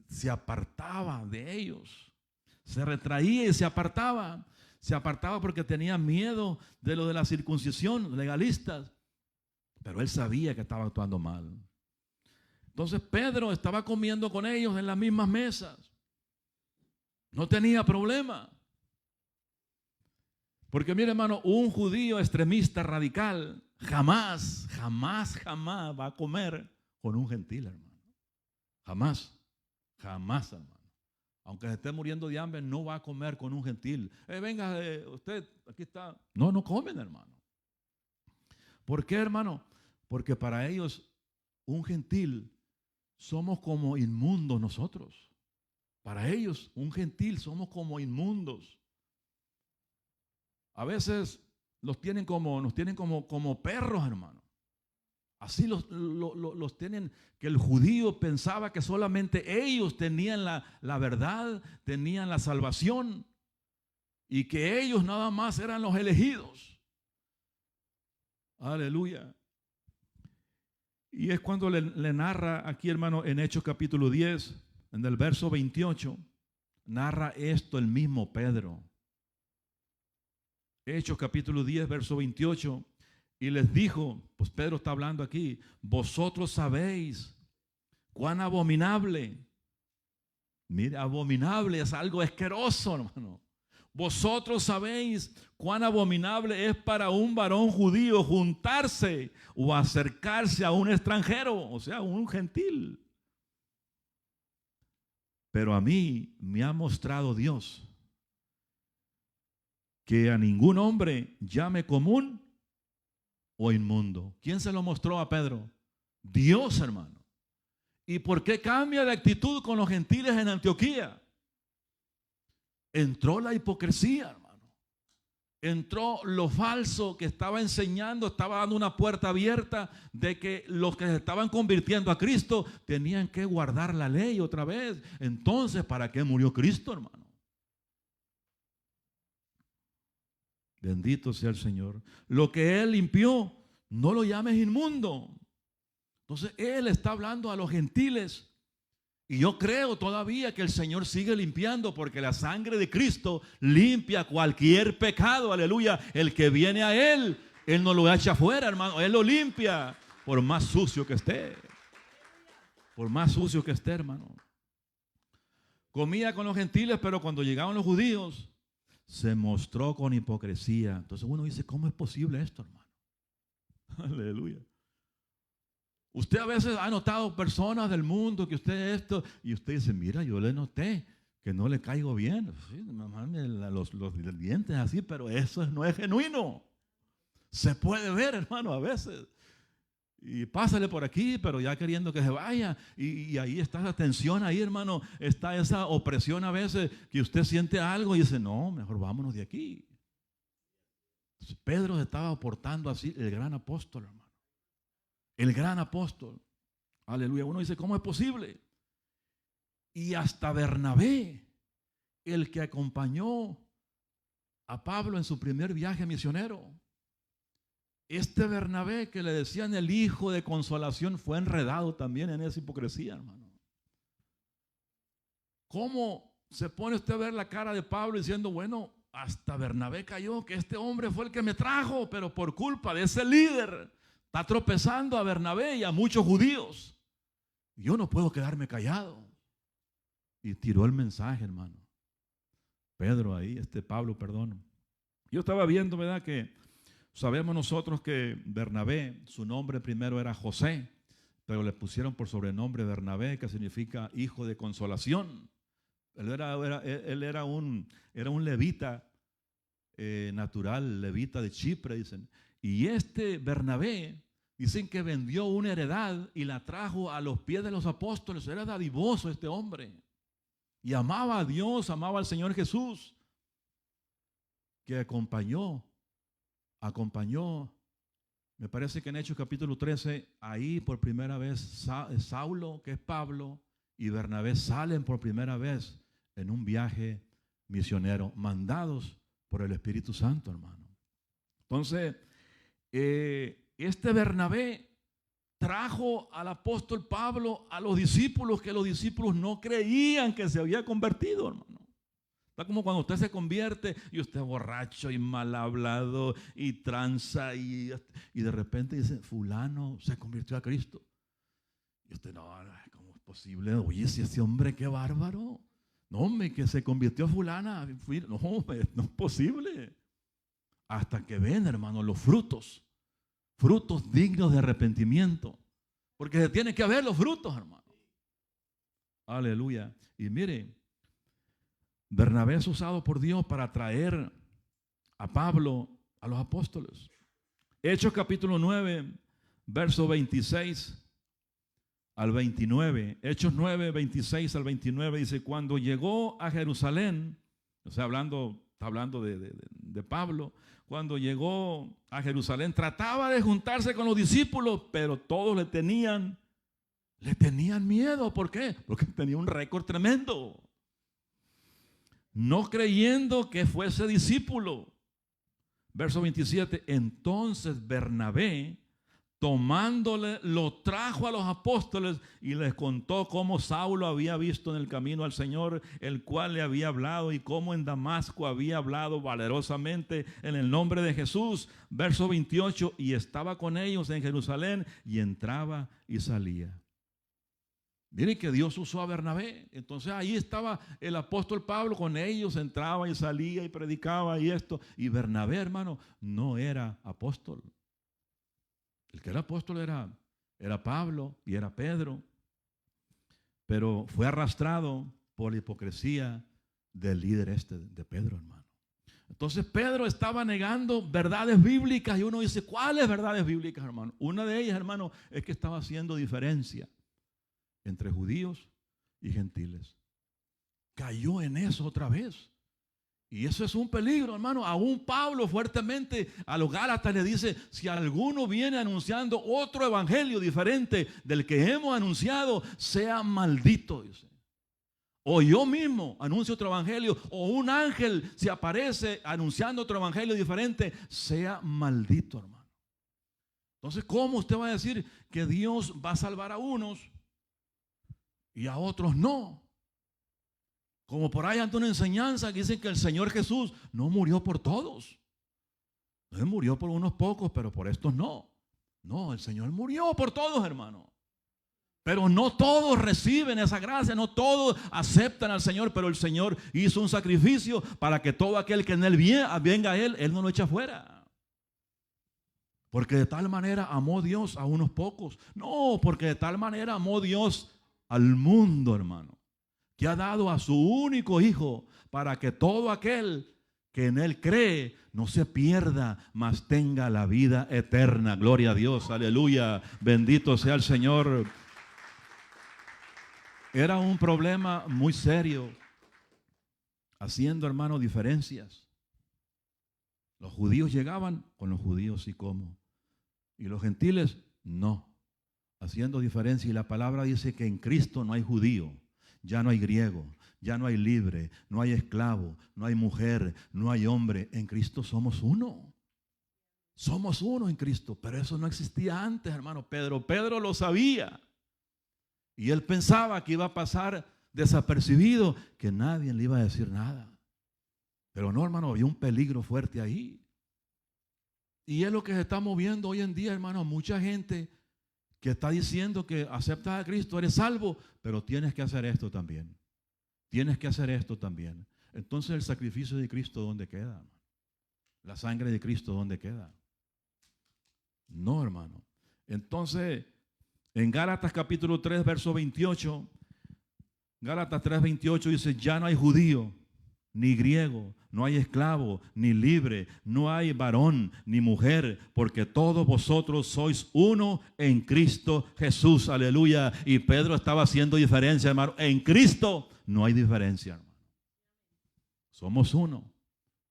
se apartaba de ellos, se retraía y se apartaba porque tenía miedo de lo de la circuncisión, legalistas, pero él sabía que estaba actuando mal. Entonces Pedro estaba comiendo con ellos en las mismas mesas, no tenía problema. Porque mire, hermano, un judío extremista radical jamás va a comer con un gentil, hermano. Jamás, hermano. Aunque se esté muriendo de hambre, no va a comer con un gentil. Venga, usted, aquí está. No comen, hermano. ¿Por qué, hermano? Porque para ellos, un gentil, somos como inmundos nosotros. Para ellos, un gentil, somos como inmundos. A veces nos tienen como perros, hermano. Así los tienen, que el judío pensaba que solamente ellos tenían la verdad, tenían la salvación y que ellos nada más eran los elegidos. Aleluya. Y es cuando le narra aquí, hermano, en Hechos capítulo 10, en el verso 28, narra esto el mismo Pedro. Hechos capítulo 10, verso 28, y les dijo, pues Pedro está hablando aquí, vosotros sabéis cuán abominable, mire, abominable es algo asqueroso, hermano. Vosotros sabéis cuán abominable es para un varón judío juntarse o acercarse a un extranjero, o sea, un gentil. Pero a mí me ha mostrado Dios que a ningún hombre llame común o inmundo. ¿Quién se lo mostró a Pedro? Dios, hermano. ¿Y por qué cambia de actitud con los gentiles en Antioquía? Entró la hipocresía, hermano. Entró lo falso que estaba enseñando, estaba dando una puerta abierta de que los que se estaban convirtiendo a Cristo tenían que guardar la ley otra vez. Entonces, ¿para qué murió Cristo, hermano? Bendito sea el Señor. Lo que Él limpió, no lo llames inmundo. Entonces Él está hablando a los gentiles. Y yo creo todavía que el Señor sigue limpiando, porque la sangre de Cristo limpia cualquier pecado. Aleluya. El que viene a Él, Él no lo echa afuera, hermano. Él lo limpia, por más sucio que esté. Por más sucio que esté, hermano. Comía con los gentiles, pero cuando llegaban los judíos, se mostró con hipocresía. Entonces uno dice, ¿cómo es posible esto, hermano? Aleluya. Usted a veces ha notado personas del mundo que usted esto, y usted dice, mira, yo le noté que no le caigo bien. Sí, los dientes así, pero eso no es genuino. Se puede ver, hermano, a veces. Y pásale por aquí, pero ya queriendo que se vaya. Y ahí está esa tensión ahí, hermano. Está esa opresión a veces que usted siente algo y dice, no, mejor vámonos de aquí. Entonces, Pedro se estaba portando así, el gran apóstol, hermano. El gran apóstol. Aleluya. Uno dice, ¿cómo es posible? Y hasta Bernabé, el que acompañó a Pablo en su primer viaje misionero. Este Bernabé que le decían el hijo de consolación fue enredado también en esa hipocresía, hermano. ¿Cómo se pone usted a ver la cara de Pablo diciendo, bueno, hasta Bernabé cayó, que este hombre fue el que me trajo, pero por culpa de ese líder está tropezando a Bernabé y a muchos judíos. Yo no puedo quedarme callado. Y tiró el mensaje, hermano. Pablo, perdón. Yo estaba viendo, ¿verdad? Que sabemos nosotros que Bernabé, su nombre primero era José, pero le pusieron por sobrenombre Bernabé, que significa hijo de consolación. Él era un levita natural, levita de Chipre, dicen. Y este Bernabé, dicen que vendió una heredad y la trajo a los pies de los apóstoles. Era dadivoso este hombre. Y amaba a Dios, amaba al Señor Jesús, que acompañó, me parece que en Hechos capítulo 13, ahí por primera vez Saulo, que es Pablo, y Bernabé salen por primera vez en un viaje misionero, mandados por el Espíritu Santo, hermano. Entonces, este Bernabé trajo al apóstol Pablo a los discípulos, que los discípulos no creían que se había convertido, hermano. Está como cuando usted se convierte y usted es borracho y mal hablado y tranza y de repente dice, fulano se convirtió a Cristo. Y usted, no, ¿cómo es posible? Oye, si ese hombre, qué bárbaro. No, hombre, que se convirtió a fulana. No, hombre, no es posible. Hasta que ven, hermano, los frutos dignos de arrepentimiento. Porque se tienen que ver los frutos, hermano. Aleluya. Y mire, Bernabé es usado por Dios para traer a Pablo a los apóstoles. Hechos capítulo 9, verso 26 al 29. Hechos 9, 26 al 29 dice, cuando llegó a Jerusalén, o sea, está hablando de Pablo, cuando llegó a Jerusalén trataba de juntarse con los discípulos, pero todos le tenían miedo. ¿Por qué? Porque tenía un récord tremendo. No creyendo que fuese discípulo. Verso 27, entonces Bernabé, tomándole, lo trajo a los apóstoles y les contó cómo Saulo había visto en el camino al Señor, el cual le había hablado, y cómo en Damasco había hablado valerosamente en el nombre de Jesús. Verso 28, y estaba con ellos en Jerusalén y entraba y salía. Miren que Dios usó a Bernabé. Entonces ahí estaba el apóstol Pablo con ellos, entraba y salía y predicaba y esto. Y Bernabé, hermano, no era apóstol. El que era apóstol era Pablo y era Pedro. Pero fue arrastrado por la hipocresía del líder de Pedro, hermano. Entonces Pedro estaba negando verdades bíblicas y uno dice, ¿cuáles verdades bíblicas, hermano? Una de ellas, hermano, es que estaba haciendo diferencia entre judíos y gentiles. Cayó en eso otra vez. Y eso es un peligro, hermano. Aún Pablo fuertemente a los Gálatas le dice, si alguno viene anunciando otro evangelio diferente del que hemos anunciado, sea maldito, dice. O yo mismo anuncio otro evangelio, o un ángel se aparece anunciando otro evangelio diferente, sea maldito, hermano. Entonces, ¿cómo usted va a decir que Dios va a salvar a unos y a otros no? Como por ahí anda una enseñanza que dice que el Señor Jesús no murió por todos. Él murió por unos pocos, pero por estos no. No, el Señor murió por todos, hermano. Pero no todos reciben esa gracia, no todos aceptan al Señor, pero el Señor hizo un sacrificio para que todo aquel que en Él venga a Él no lo echa fuera. Porque de tal manera amó Dios a unos pocos. No, porque de tal manera amó Dios al mundo, hermano, que ha dado a su único Hijo para que todo aquel que en Él cree no se pierda, mas tenga la vida eterna. Gloria a Dios, aleluya, bendito sea el Señor. Era un problema muy serio, haciendo, hermano, diferencias. Los judíos llegaban con los judíos y cómo, y los gentiles no, haciendo diferencia. Y la palabra dice que en Cristo no hay judío, ya no hay griego, ya no hay libre, no hay esclavo, no hay mujer, no hay hombre. En Cristo somos uno. Somos uno en Cristo, pero eso no existía antes, hermano. Pedro lo sabía. Y él pensaba que iba a pasar desapercibido, que nadie le iba a decir nada. Pero no, hermano, había un peligro fuerte ahí. Y es lo que se está moviendo hoy en día, hermano. Mucha gente que está diciendo que aceptas a Cristo, eres salvo, pero tienes que hacer esto también. Tienes que hacer esto también. Entonces, el sacrificio de Cristo, ¿dónde queda, hermano? La sangre de Cristo, ¿dónde queda? No, hermano. Entonces, en Gálatas capítulo 3, verso 28, Gálatas 3, 28 dice, ya no hay judío, ni griego, no hay esclavo, ni libre, no hay varón, ni mujer, porque todos vosotros sois uno en Cristo Jesús, aleluya. Y Pedro estaba haciendo diferencia, hermano. En Cristo no hay diferencia, hermano. Somos uno.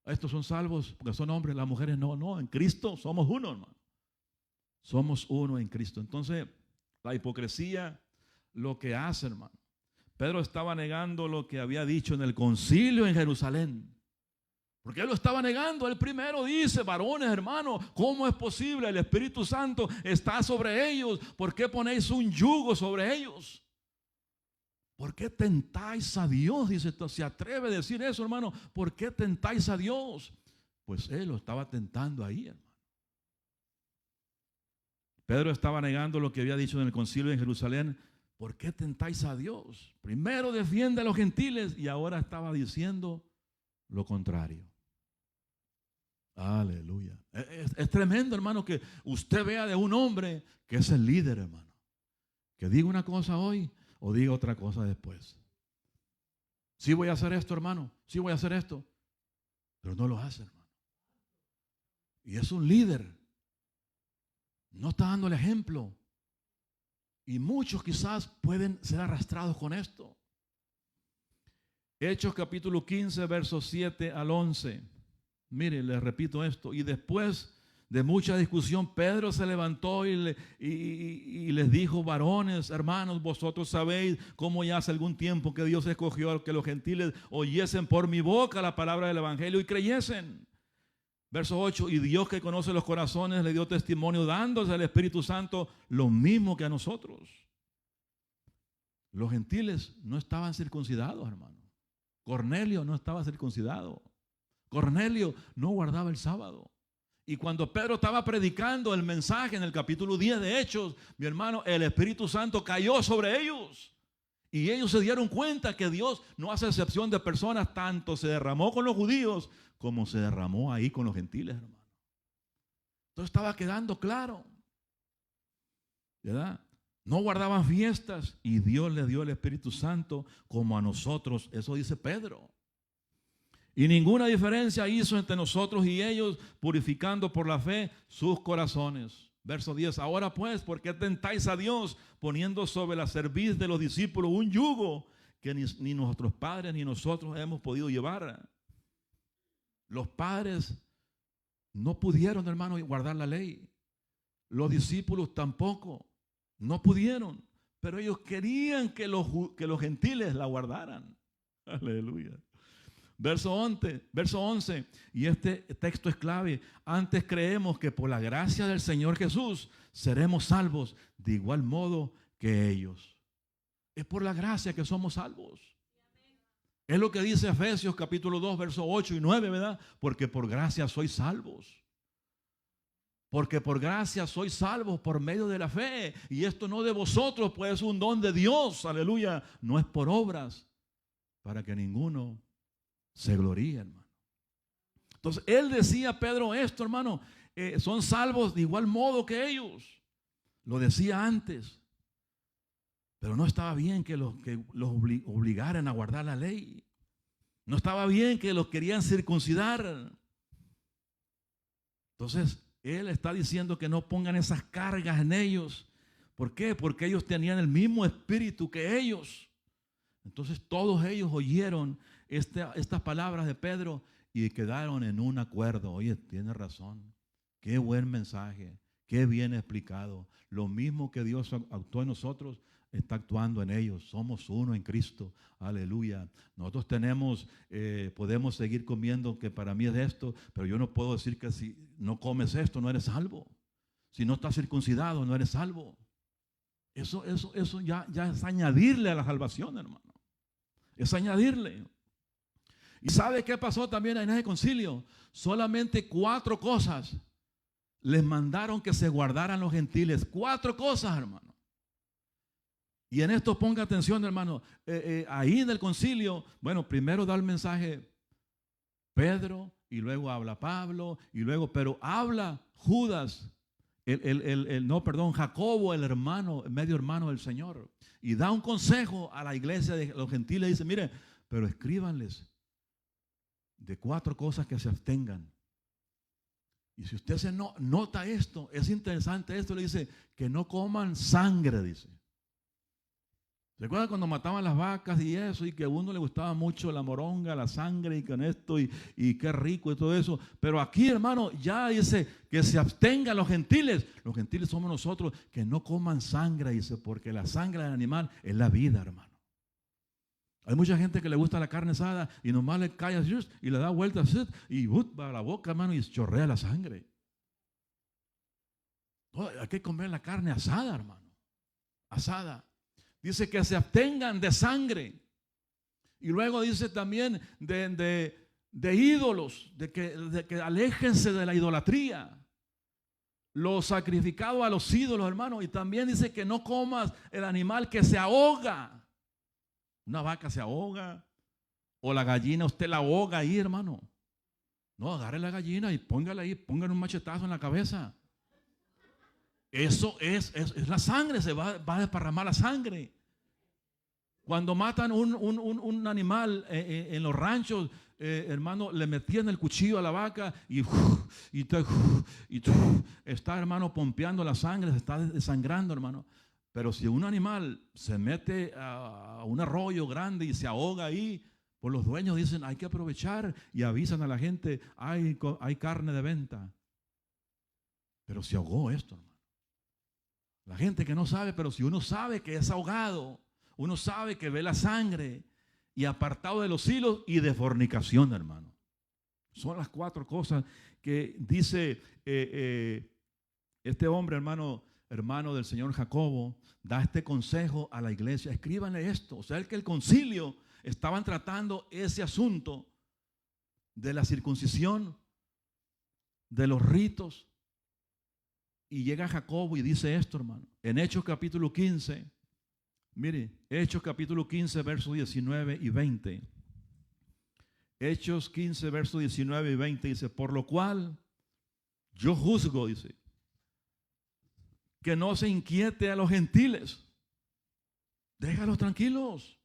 Estos son salvos porque son hombres, las mujeres no, en Cristo somos uno, hermano. Somos uno en Cristo. Entonces, la hipocresía, lo que hace, hermano. Pedro estaba negando lo que había dicho en el concilio en Jerusalén. Porque él lo estaba negando. Él primero dice, varones, hermanos, ¿cómo es posible? El Espíritu Santo está sobre ellos. ¿Por qué ponéis un yugo sobre ellos? ¿Por qué tentáis a Dios? Dice, se atreve a decir eso, hermano. ¿Por qué tentáis a Dios? Pues él lo estaba tentando ahí, hermano. Pedro estaba negando lo que había dicho en el concilio en Jerusalén. ¿Por qué tentáis a Dios? Primero defiende a los gentiles y ahora estaba diciendo lo contrario. Aleluya. Es tremendo, hermano, que usted vea de un hombre que es el líder, hermano, que diga una cosa hoy o diga otra cosa después. Sí voy a hacer esto, hermano, sí voy a hacer esto, pero no lo hace, hermano. Y es un líder. No está dando el ejemplo. Y muchos quizás pueden ser arrastrados con esto. Hechos capítulo 15, versos 7 al 11. Mire, les repito esto. Y después de mucha discusión, Pedro se levantó y les dijo, varones, hermanos, vosotros sabéis cómo ya hace algún tiempo que Dios escogió a que los gentiles oyesen por mi boca la palabra del evangelio y creyesen. Verso 8, y Dios que conoce los corazones le dio testimonio dándose al Espíritu Santo lo mismo que a nosotros. Los gentiles no estaban circuncidados, hermano. Cornelio no estaba circuncidado. Cornelio no guardaba el sábado. Y cuando Pedro estaba predicando el mensaje en el capítulo 10 de Hechos, mi hermano, el Espíritu Santo cayó sobre ellos. Y ellos se dieron cuenta que Dios no hace excepción de personas, tanto se derramó con los judíos como se derramó ahí con los gentiles, hermano. Entonces estaba quedando claro, ¿verdad? No guardaban fiestas y Dios les dio el Espíritu Santo como a nosotros. Eso dice Pedro. Y ninguna diferencia hizo entre nosotros y ellos, purificando por la fe sus corazones. Verso 10, ahora pues, ¿por qué tentáis a Dios poniendo sobre la cerviz de los discípulos un yugo que ni nuestros padres ni nosotros hemos podido llevar? Los padres no pudieron, hermano, guardar la ley. Los discípulos tampoco, no pudieron. Pero ellos querían que los gentiles la guardaran. Aleluya. Verso 11, y este texto es clave. Antes creemos que por la gracia del Señor Jesús seremos salvos de igual modo que ellos. Es por la gracia que somos salvos. Es lo que dice Efesios capítulo 2, versos 8 y 9, ¿verdad? Porque por gracia sois salvos. Porque por gracia sois salvos por medio de la fe. Y esto no de vosotros, pues es un don de Dios. Aleluya. No es por obras, para que ninguno se gloríe, hermano. Entonces, él decía, Pedro, esto, hermano, son salvos de igual modo que ellos. Lo decía antes. Pero no estaba bien que los obligaran a guardar la ley. No estaba bien que los querían circuncidar. Entonces, él está diciendo que no pongan esas cargas en ellos. ¿Por qué? Porque ellos tenían el mismo espíritu que ellos. Entonces, todos ellos oyeron estas palabras de Pedro y quedaron en un acuerdo. Oye, tiene razón. Qué buen mensaje. Qué bien explicado. Lo mismo que Dios actuó en nosotros, está actuando en ellos. Somos uno en Cristo. Aleluya. Nosotros podemos seguir comiendo, que para mí es esto, pero yo no puedo decir que si no comes esto no eres salvo. Si no estás circuncidado no eres salvo. Eso ya es añadirle a la salvación, hermano. Es añadirle. ¿Y sabe qué pasó también en ese concilio? Solamente 4 cosas les mandaron que se guardaran los gentiles. 4 cosas, hermano. Y en esto ponga atención, hermano. Ahí en el concilio, bueno, primero da el mensaje Pedro, y luego habla Pablo, pero habla Judas, Jacobo, el hermano, el medio hermano del Señor. Y da un consejo a la iglesia de los gentiles. Dice, mire, pero escríbanles de 4 cosas que se abstengan. Y si usted nota esto, es interesante esto, le dice que no coman sangre, dice. ¿Se acuerdan cuando mataban las vacas y eso? Y que a uno le gustaba mucho la moronga, la sangre y con esto y qué rico y todo eso. Pero aquí, hermano, ya dice que se abstengan los gentiles. Los gentiles somos nosotros, que no coman sangre, dice, porque la sangre del animal es la vida, hermano. Hay mucha gente que le gusta la carne asada y nomás le cae así y le da vueltas y va a la boca, hermano, y chorrea la sangre. No, hay que comer la carne asada, hermano. Asada. Dice que se abstengan de sangre. Y luego dice también de ídolos, de que aléjense de la idolatría. Lo sacrificado a los ídolos, hermano. Y también dice que no comas el animal que se ahoga. Una vaca se ahoga, o la gallina usted la ahoga ahí, hermano. No, agarre la gallina y póngala ahí, póngale un machetazo en la cabeza. Eso es la sangre, se va a desparramar la sangre. Cuando matan un animal en los ranchos, hermano, le metían el cuchillo a la vaca y está, hermano, pompeando la sangre, se está desangrando, hermano. Pero si un animal se mete a un arroyo grande y se ahoga ahí, pues los dueños dicen, hay que aprovechar y avisan a la gente, hay carne de venta. Pero se ahogó esto, hermano. La gente que no sabe, pero si uno sabe que es ahogado, uno sabe que ve la sangre y apartado de los hilos y de fornicación, hermano. Son las 4 cosas que dice este hombre, hermano del señor Jacobo, da este consejo a la iglesia. Escríbanle esto. O sea, que el concilio estaban tratando ese asunto de la circuncisión, de los ritos. Y llega Jacobo y dice esto, hermano. En Hechos capítulo 15, mire, Hechos capítulo 15, versos 19 y 20. Hechos 15, versos 19 y 20 dice, por lo cual yo juzgo, dice, que no se inquiete a los gentiles. Déjalos tranquilos.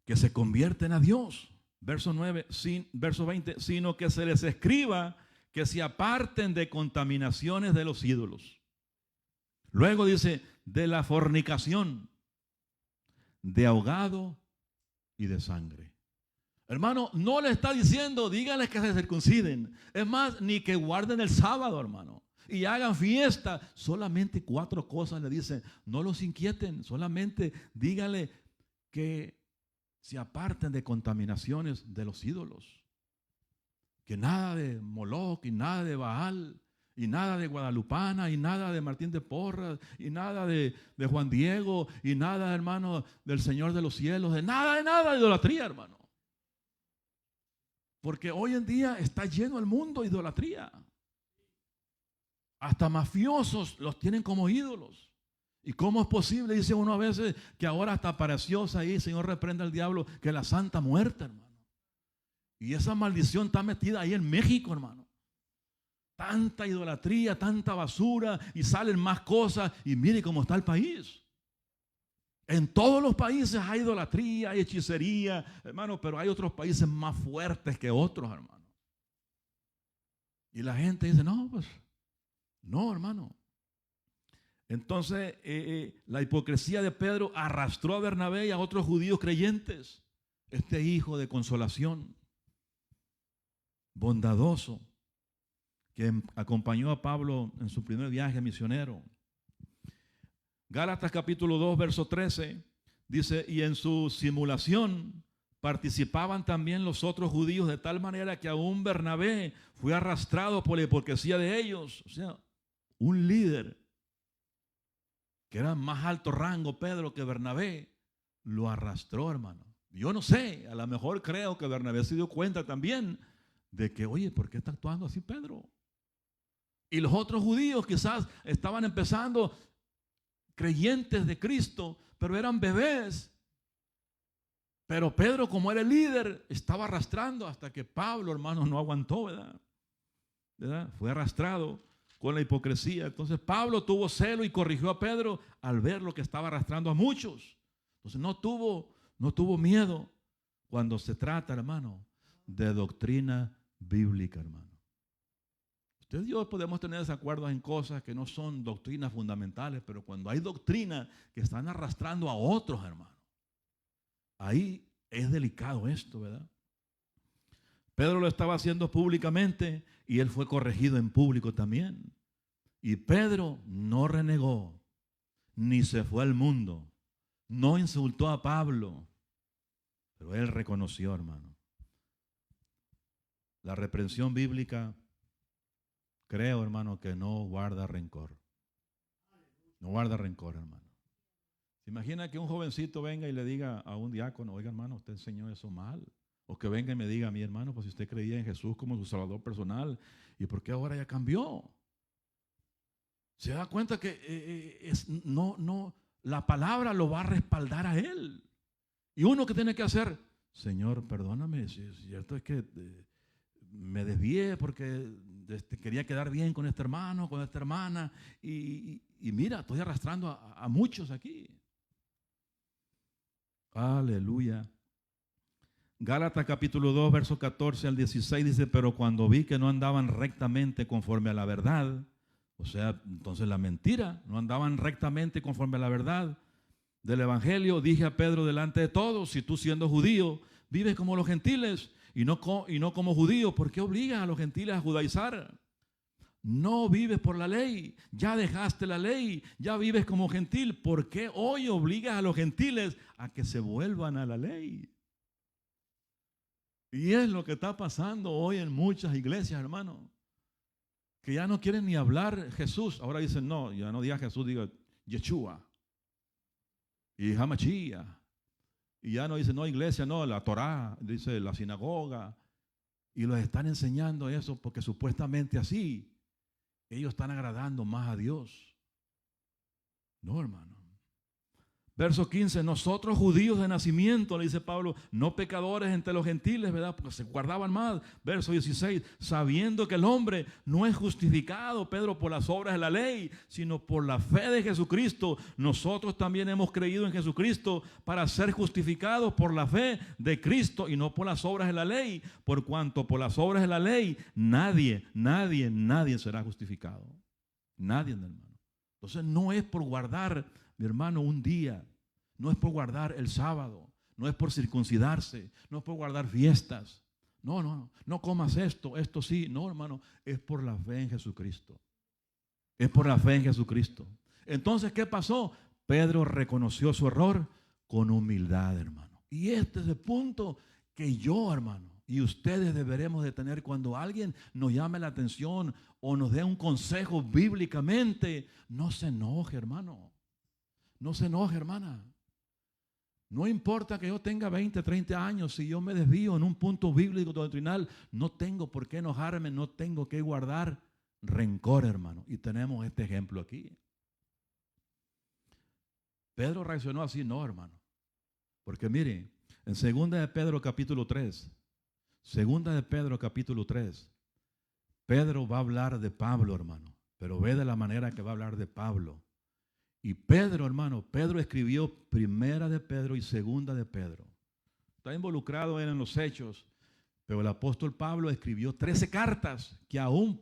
Que se convierten a Dios. Verso 20, sino que se les escriba que se aparten de contaminaciones de los ídolos. Luego dice, de la fornicación, de ahogado y de sangre. Hermano, no le está diciendo, díganles que se circunciden. Es más, ni que guarden el sábado, hermano. Y hagan fiesta. Solamente 4 cosas le dicen. No los inquieten. Solamente díganle que se aparten de contaminaciones de los ídolos. Que nada de Moloc y nada de Baal y nada de Guadalupana y nada de Martín de Porras y nada de Juan Diego y nada, hermano, del Señor de los cielos. De nada de idolatría, hermano. Porque hoy en día está lleno el mundo de idolatría. Hasta mafiosos los tienen como ídolos. ¿Y cómo es posible? Dice uno a veces que ahora hasta apareció ahí, Señor reprenda al diablo, que la Santa Muerte, hermano. Y esa maldición está metida ahí en México, hermano. Tanta idolatría, tanta basura y salen más cosas y mire cómo está el país. En todos los países hay idolatría, hay hechicería, hermano, pero hay otros países más fuertes que otros, hermano. Y la gente dice, no, pues, no, hermano. Entonces, la hipocresía de Pedro arrastró a Bernabé y a otros judíos creyentes. Este hijo de consolación, bondadoso, que acompañó a Pablo en su primer viaje misionero. Gálatas capítulo 2, verso 13, dice, y en su simulación participaban también los otros judíos, de tal manera que aún Bernabé fue arrastrado por la hipocresía de ellos. O sea, un líder que era más alto rango, Pedro, que Bernabé, lo arrastró, hermano. Yo no sé, a lo mejor creo que Bernabé se dio cuenta también de que, oye, ¿por qué está actuando así Pedro? Y los otros judíos quizás estaban empezando creyentes de Cristo, pero eran bebés. Pero Pedro, como era el líder, estaba arrastrando hasta que Pablo, hermano, no aguantó, ¿verdad? Fue arrastrado con la hipocresía. Entonces Pablo tuvo celo y corrigió a Pedro al ver lo que estaba arrastrando a muchos. Entonces no tuvo miedo cuando se trata, hermano, de doctrina bíblica, hermano. Usted y yo podemos tener desacuerdos en cosas que no son doctrinas fundamentales, pero cuando hay doctrinas que están arrastrando a otros, hermano, ahí es delicado esto, ¿verdad? Pedro lo estaba haciendo públicamente y él fue corregido en público también. Y Pedro no renegó, ni se fue al mundo, no insultó a Pablo, pero él reconoció, hermano. La reprensión bíblica, creo, hermano, que no guarda rencor. No guarda rencor, hermano. ¿Se imagina que un jovencito venga y le diga a un diácono, oiga, hermano, usted enseñó eso mal? O que venga y me diga a mi hermano, pues si usted creía en Jesús como su salvador personal, ¿y por qué ahora ya cambió? Se da cuenta que la palabra lo va a respaldar a él. Y uno que tiene que hacer, Señor, perdóname, si es cierto es que me desvié porque quería quedar bien con este hermano, con esta hermana, y mira, estoy arrastrando a muchos aquí. Aleluya. Gálatas capítulo 2, verso 14 al 16 dice, pero cuando vi que no andaban rectamente conforme a la verdad, o sea, entonces la mentira, no andaban rectamente conforme a la verdad del evangelio, dije a Pedro delante de todos, si tú siendo judío vives como los gentiles y no como judío, ¿por qué obligas a los gentiles a judaizar? No vives por la ley, ya dejaste la ley, ya vives como gentil. ¿Por qué hoy obligas a los gentiles a que se vuelvan a la ley? Y es lo que está pasando hoy en muchas iglesias, hermano, que ya no quieren ni hablar Jesús. Ahora dicen, no, ya no diga Jesús, diga Yeshua y Hamashia. Y ya no dicen, no, iglesia, no, la Torá, dice la sinagoga. Y los están enseñando eso porque supuestamente así ellos están agradando más a Dios. No, hermano. Verso 15, nosotros judíos de nacimiento, le dice Pablo, no pecadores entre los gentiles, ¿verdad? Porque se guardaban más. Verso 16, sabiendo que el hombre no es justificado, Pedro, por las obras de la ley, sino por la fe de Jesucristo. Nosotros también hemos creído en Jesucristo para ser justificados por la fe de Cristo y no por las obras de la ley, por cuanto por las obras de la ley nadie será justificado. Nadie, hermano. Entonces no es por guardar, mi hermano, un día, no es por guardar el sábado, no es por circuncidarse, no es por guardar fiestas. No comas esto sí. No, hermano, es por la fe en Jesucristo. Es por la fe en Jesucristo. Entonces, ¿qué pasó? Pedro reconoció su error con humildad, hermano. Y este es el punto que yo, hermano, y ustedes deberemos de tener cuando alguien nos llame la atención o nos dé un consejo bíblicamente. No se enoje, hermano. No se enoje, hermana. No importa que yo tenga 20, 30 años, si yo me desvío en un punto bíblico doctrinal, no tengo por qué enojarme, no tengo que guardar rencor, hermano. Y tenemos este ejemplo aquí. Pedro reaccionó así, no, hermano. Porque mire, en 2 de Pedro capítulo 3, Pedro va a hablar de Pablo, hermano. Pero ve de la manera que va a hablar de Pablo. Y Pedro, hermano, Pedro escribió Primera de Pedro y Segunda de Pedro. Está involucrado él en los hechos, pero el apóstol Pablo escribió 13 cartas que aún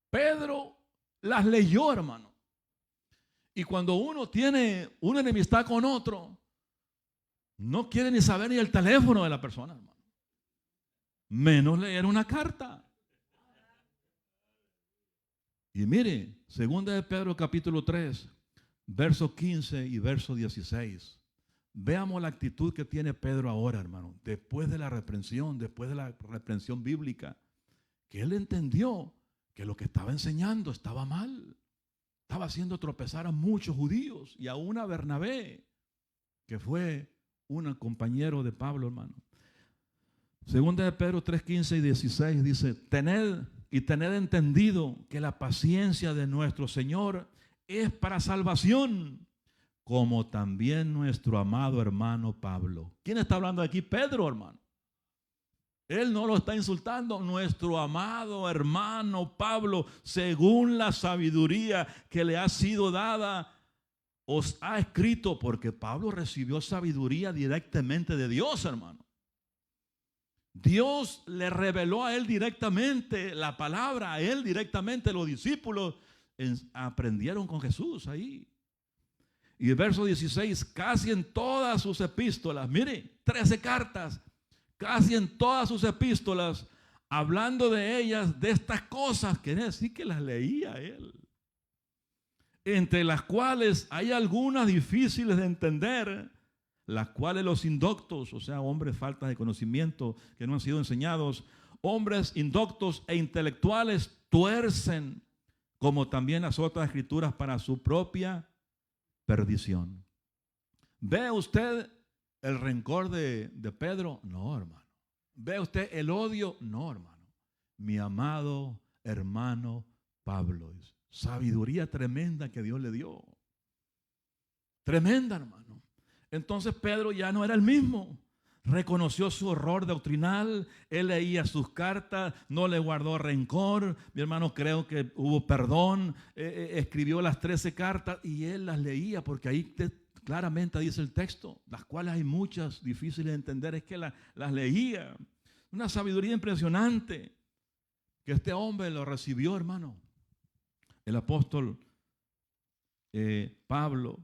Pedro las leyó, hermano. Y cuando uno tiene una enemistad con otro, no quiere ni saber ni el teléfono de la persona, hermano. Menos leer una carta. Y mire, Segunda de Pedro capítulo 3, verso 15 y verso 16. Veamos la actitud que tiene Pedro ahora, hermano, después de la reprensión bíblica, que él entendió que lo que estaba enseñando estaba mal. Estaba haciendo tropezar a muchos judíos y aún a Bernabé, que fue un compañero de Pablo, hermano. Segunda de Pedro 3, 15 y 16 dice: tened entendido que la paciencia de nuestro Señor es para salvación, como también nuestro amado hermano Pablo. ¿Quién está hablando aquí? Pedro, hermano. Él no lo está insultando. Nuestro amado hermano Pablo, según la sabiduría que le ha sido dada, os ha escrito, porque Pablo recibió sabiduría directamente de Dios, hermano. Dios le reveló a él directamente la palabra, a él directamente. Los discípulos aprendieron con Jesús ahí. Y el verso 16, casi en todas sus epístolas, mire, 13 cartas, casi en todas sus epístolas, hablando de ellas, de estas cosas, quiere decir que las leía él. Entre las cuales hay algunas difíciles de entender, las cuales los indoctos, o sea, hombres faltas de conocimiento que no han sido enseñados, hombres indoctos e intelectuales tuercen, como también las otras escrituras para su propia perdición. ¿Ve usted el rencor de Pedro? No, hermano. ¿Ve usted el odio? No, hermano. Mi amado hermano Pablo. Sabiduría tremenda que Dios le dio. Tremenda, hermano. Entonces Pedro ya no era el mismo. Reconoció su error doctrinal, él leía sus cartas, no le guardó rencor. Mi hermano, creo que hubo perdón, escribió las 13 cartas y él las leía, porque ahí claramente dice el texto, las cuales hay muchas difíciles de entender, es que las leía. Una sabiduría impresionante que este hombre lo recibió, hermano, el apóstol Pablo.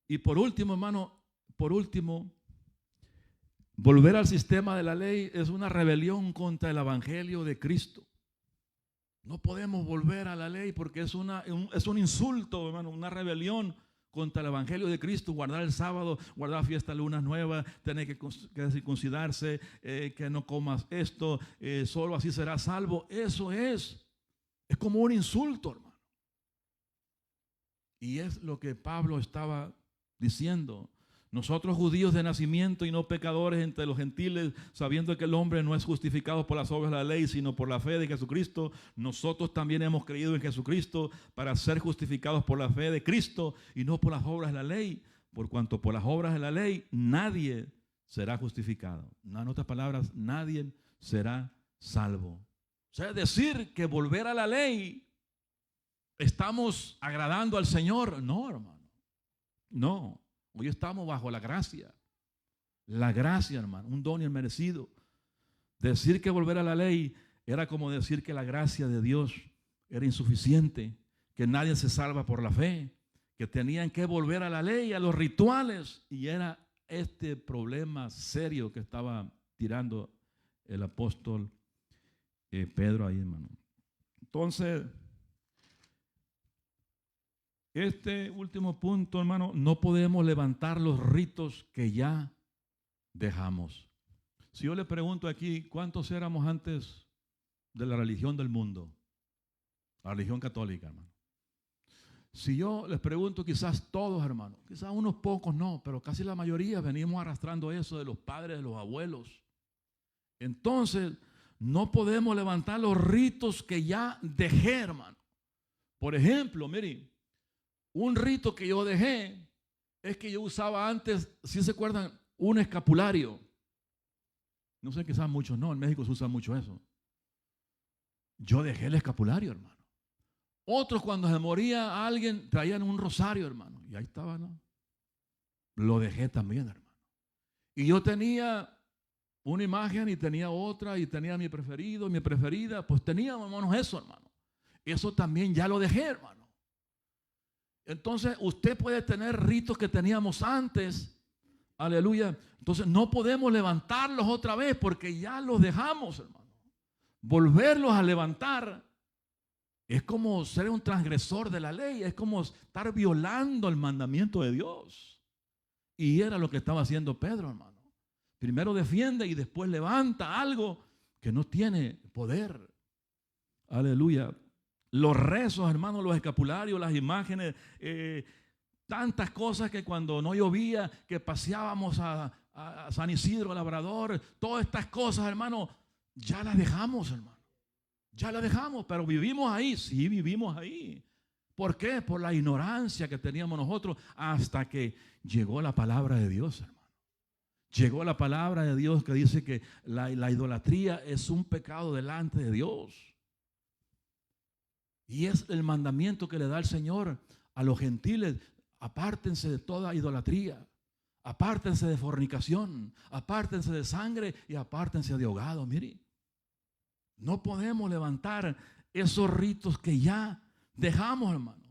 Y por último, hermano, volver al sistema de la ley es una rebelión contra el evangelio de Cristo. No podemos volver a la ley porque es un insulto, hermano, una rebelión contra el evangelio de Cristo. Guardar el sábado, guardar fiesta lunas nuevas, tener que circuncidarse, que no comas esto, solo así serás salvo. Eso es como un insulto, hermano. Y es lo que Pablo estaba diciendo. Nosotros, judíos de nacimiento y no pecadores entre los gentiles, sabiendo que el hombre no es justificado por las obras de la ley, sino por la fe de Jesucristo, nosotros también hemos creído en Jesucristo para ser justificados por la fe de Cristo y no por las obras de la ley, por cuanto por las obras de la ley nadie será justificado. En otras palabras, nadie será salvo. O sea, decir que volver a la ley estamos agradando al Señor. No, hermano, no. Hoy estamos bajo la gracia. La gracia, hermano, un don inmerecido. Decir que volver a la ley era como decir que la gracia de Dios era insuficiente, que nadie se salva por la fe, que tenían que volver a la ley, a los rituales. Y era este problema serio que estaba tirando el apóstol Pedro ahí, hermano. Entonces, este último punto, hermano, no podemos levantar los ritos que ya dejamos. Si yo le pregunto aquí, ¿cuántos éramos antes de la religión del mundo? La religión católica, hermano. Si yo les pregunto, quizás todos, hermano, quizás unos pocos no, pero casi la mayoría venimos arrastrando eso de los padres, de los abuelos. Entonces, no podemos levantar los ritos que ya dejé, hermano. Por ejemplo, miren, un rito que yo dejé es que yo usaba antes, si se acuerdan, un escapulario. No sé, quizás muchos no, en México se usa mucho eso. Yo dejé el escapulario, hermano. Otros cuando se moría alguien traían un rosario, hermano. Y ahí estaba, ¿no? Lo dejé también, hermano. Y yo tenía una imagen y tenía otra y tenía mi preferido, mi preferida. Pues teníamos, hermanos, eso, hermano. Eso también ya lo dejé, hermano. Entonces usted puede tener ritos que teníamos antes. Aleluya. Entonces no podemos levantarlos otra vez porque ya los dejamos, hermano. Volverlos a levantar es como ser un transgresor de la ley. Es como estar violando el mandamiento de Dios. Y era lo que estaba haciendo Pedro, hermano. Primero defiende y después levanta algo que no tiene poder. Aleluya. Los rezos, hermano, los escapularios, las imágenes, tantas cosas que cuando no llovía, que paseábamos a San Isidro, Labrador, todas estas cosas, hermano, ya las dejamos, hermano. Ya las dejamos, pero vivimos ahí. Sí, vivimos ahí. ¿Por qué? Por la ignorancia que teníamos nosotros hasta que llegó la palabra de Dios, hermano. Llegó la palabra de Dios que dice que la idolatría es un pecado delante de Dios. Y es el mandamiento que le da el Señor a los gentiles. Apártense de toda idolatría. Apártense de fornicación. Apártense de sangre y apártense de ahogado. Mire, no podemos levantar esos ritos que ya dejamos, hermano.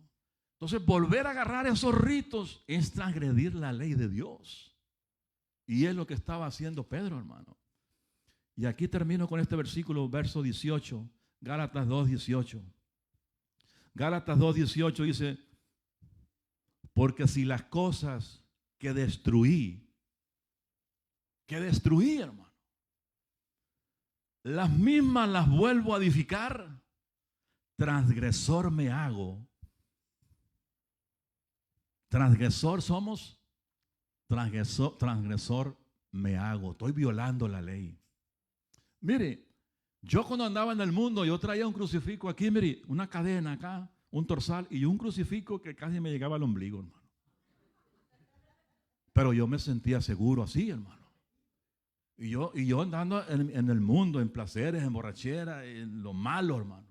Entonces volver a agarrar esos ritos es transgredir la ley de Dios. Y es lo que estaba haciendo Pedro, hermano. Y aquí termino con este versículo, verso 18, Gálatas 2:18. Gálatas 2:18 dice, porque si las cosas que destruí, hermano, las mismas las vuelvo a edificar, transgresor me hago. Transgresor somos, transgresor me hago. Estoy violando la ley. Mire, yo cuando andaba en el mundo, yo traía un crucifijo aquí, mire, una cadena acá, un torsal y un crucifijo que casi me llegaba al ombligo, hermano. Pero yo me sentía seguro así, hermano. Y yo andando en el mundo, en placeres, en borrachera, en lo malo, hermano.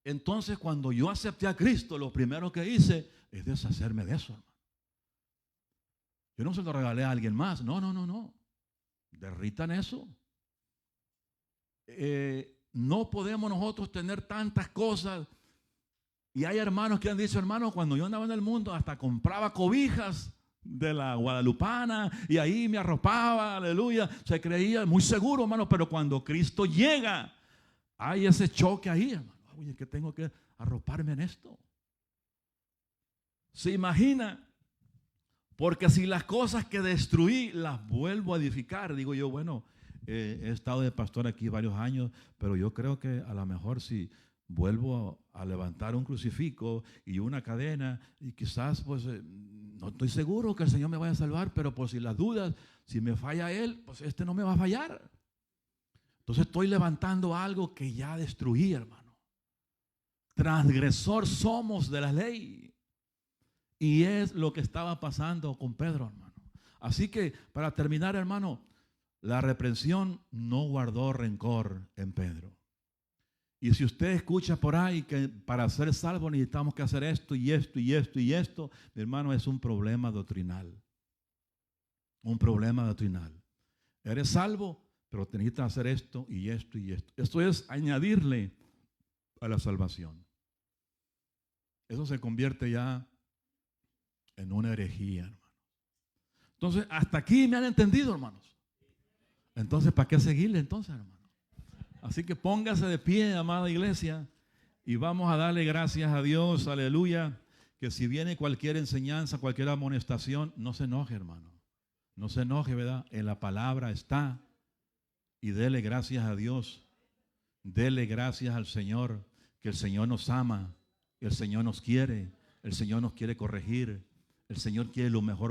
Entonces, cuando yo acepté a Cristo, lo primero que hice es deshacerme de eso, hermano. Yo no se lo regalé a alguien más. No. Derritan eso. No podemos nosotros tener tantas cosas. Y hay hermanos que han dicho, hermano, cuando yo andaba en el mundo, hasta compraba cobijas de la guadalupana y ahí me arropaba, aleluya. Se creía muy seguro, hermano, pero cuando Cristo llega, hay ese choque ahí, hermano. Oye, que tengo que arroparme en esto. ¿Se imagina? Porque si las cosas que destruí las vuelvo a edificar, digo yo, bueno, he estado de pastor aquí varios años, pero yo creo que a lo mejor si vuelvo a levantar un crucifijo y una cadena y quizás pues no estoy seguro que el Señor me vaya a salvar, pero por si las dudas, si me falla Él, pues este no me va a fallar. Entonces estoy levantando algo que ya destruí, hermano. Transgresor somos de la ley. Y es lo que estaba pasando con Pedro, hermano. Así que para terminar, hermano, la reprensión no guardó rencor en Pedro. Y si usted escucha por ahí que para ser salvo necesitamos que hacer esto y esto y esto y esto, mi hermano, es un problema doctrinal. Un problema doctrinal. Eres salvo, pero necesitas hacer esto y esto y esto. Esto es añadirle a la salvación. Eso se convierte ya en una herejía, hermano. Entonces, hasta aquí me han entendido, hermanos. Entonces, ¿para qué seguirle entonces, hermano? Así que póngase de pie, amada iglesia, y vamos a darle gracias a Dios, aleluya, que si viene cualquier enseñanza, cualquier amonestación, no se enoje, hermano. No se enoje, ¿verdad? En la palabra está. Y dele gracias a Dios. Dele gracias al Señor, que el Señor nos ama, que el Señor nos quiere corregir, el Señor quiere lo mejor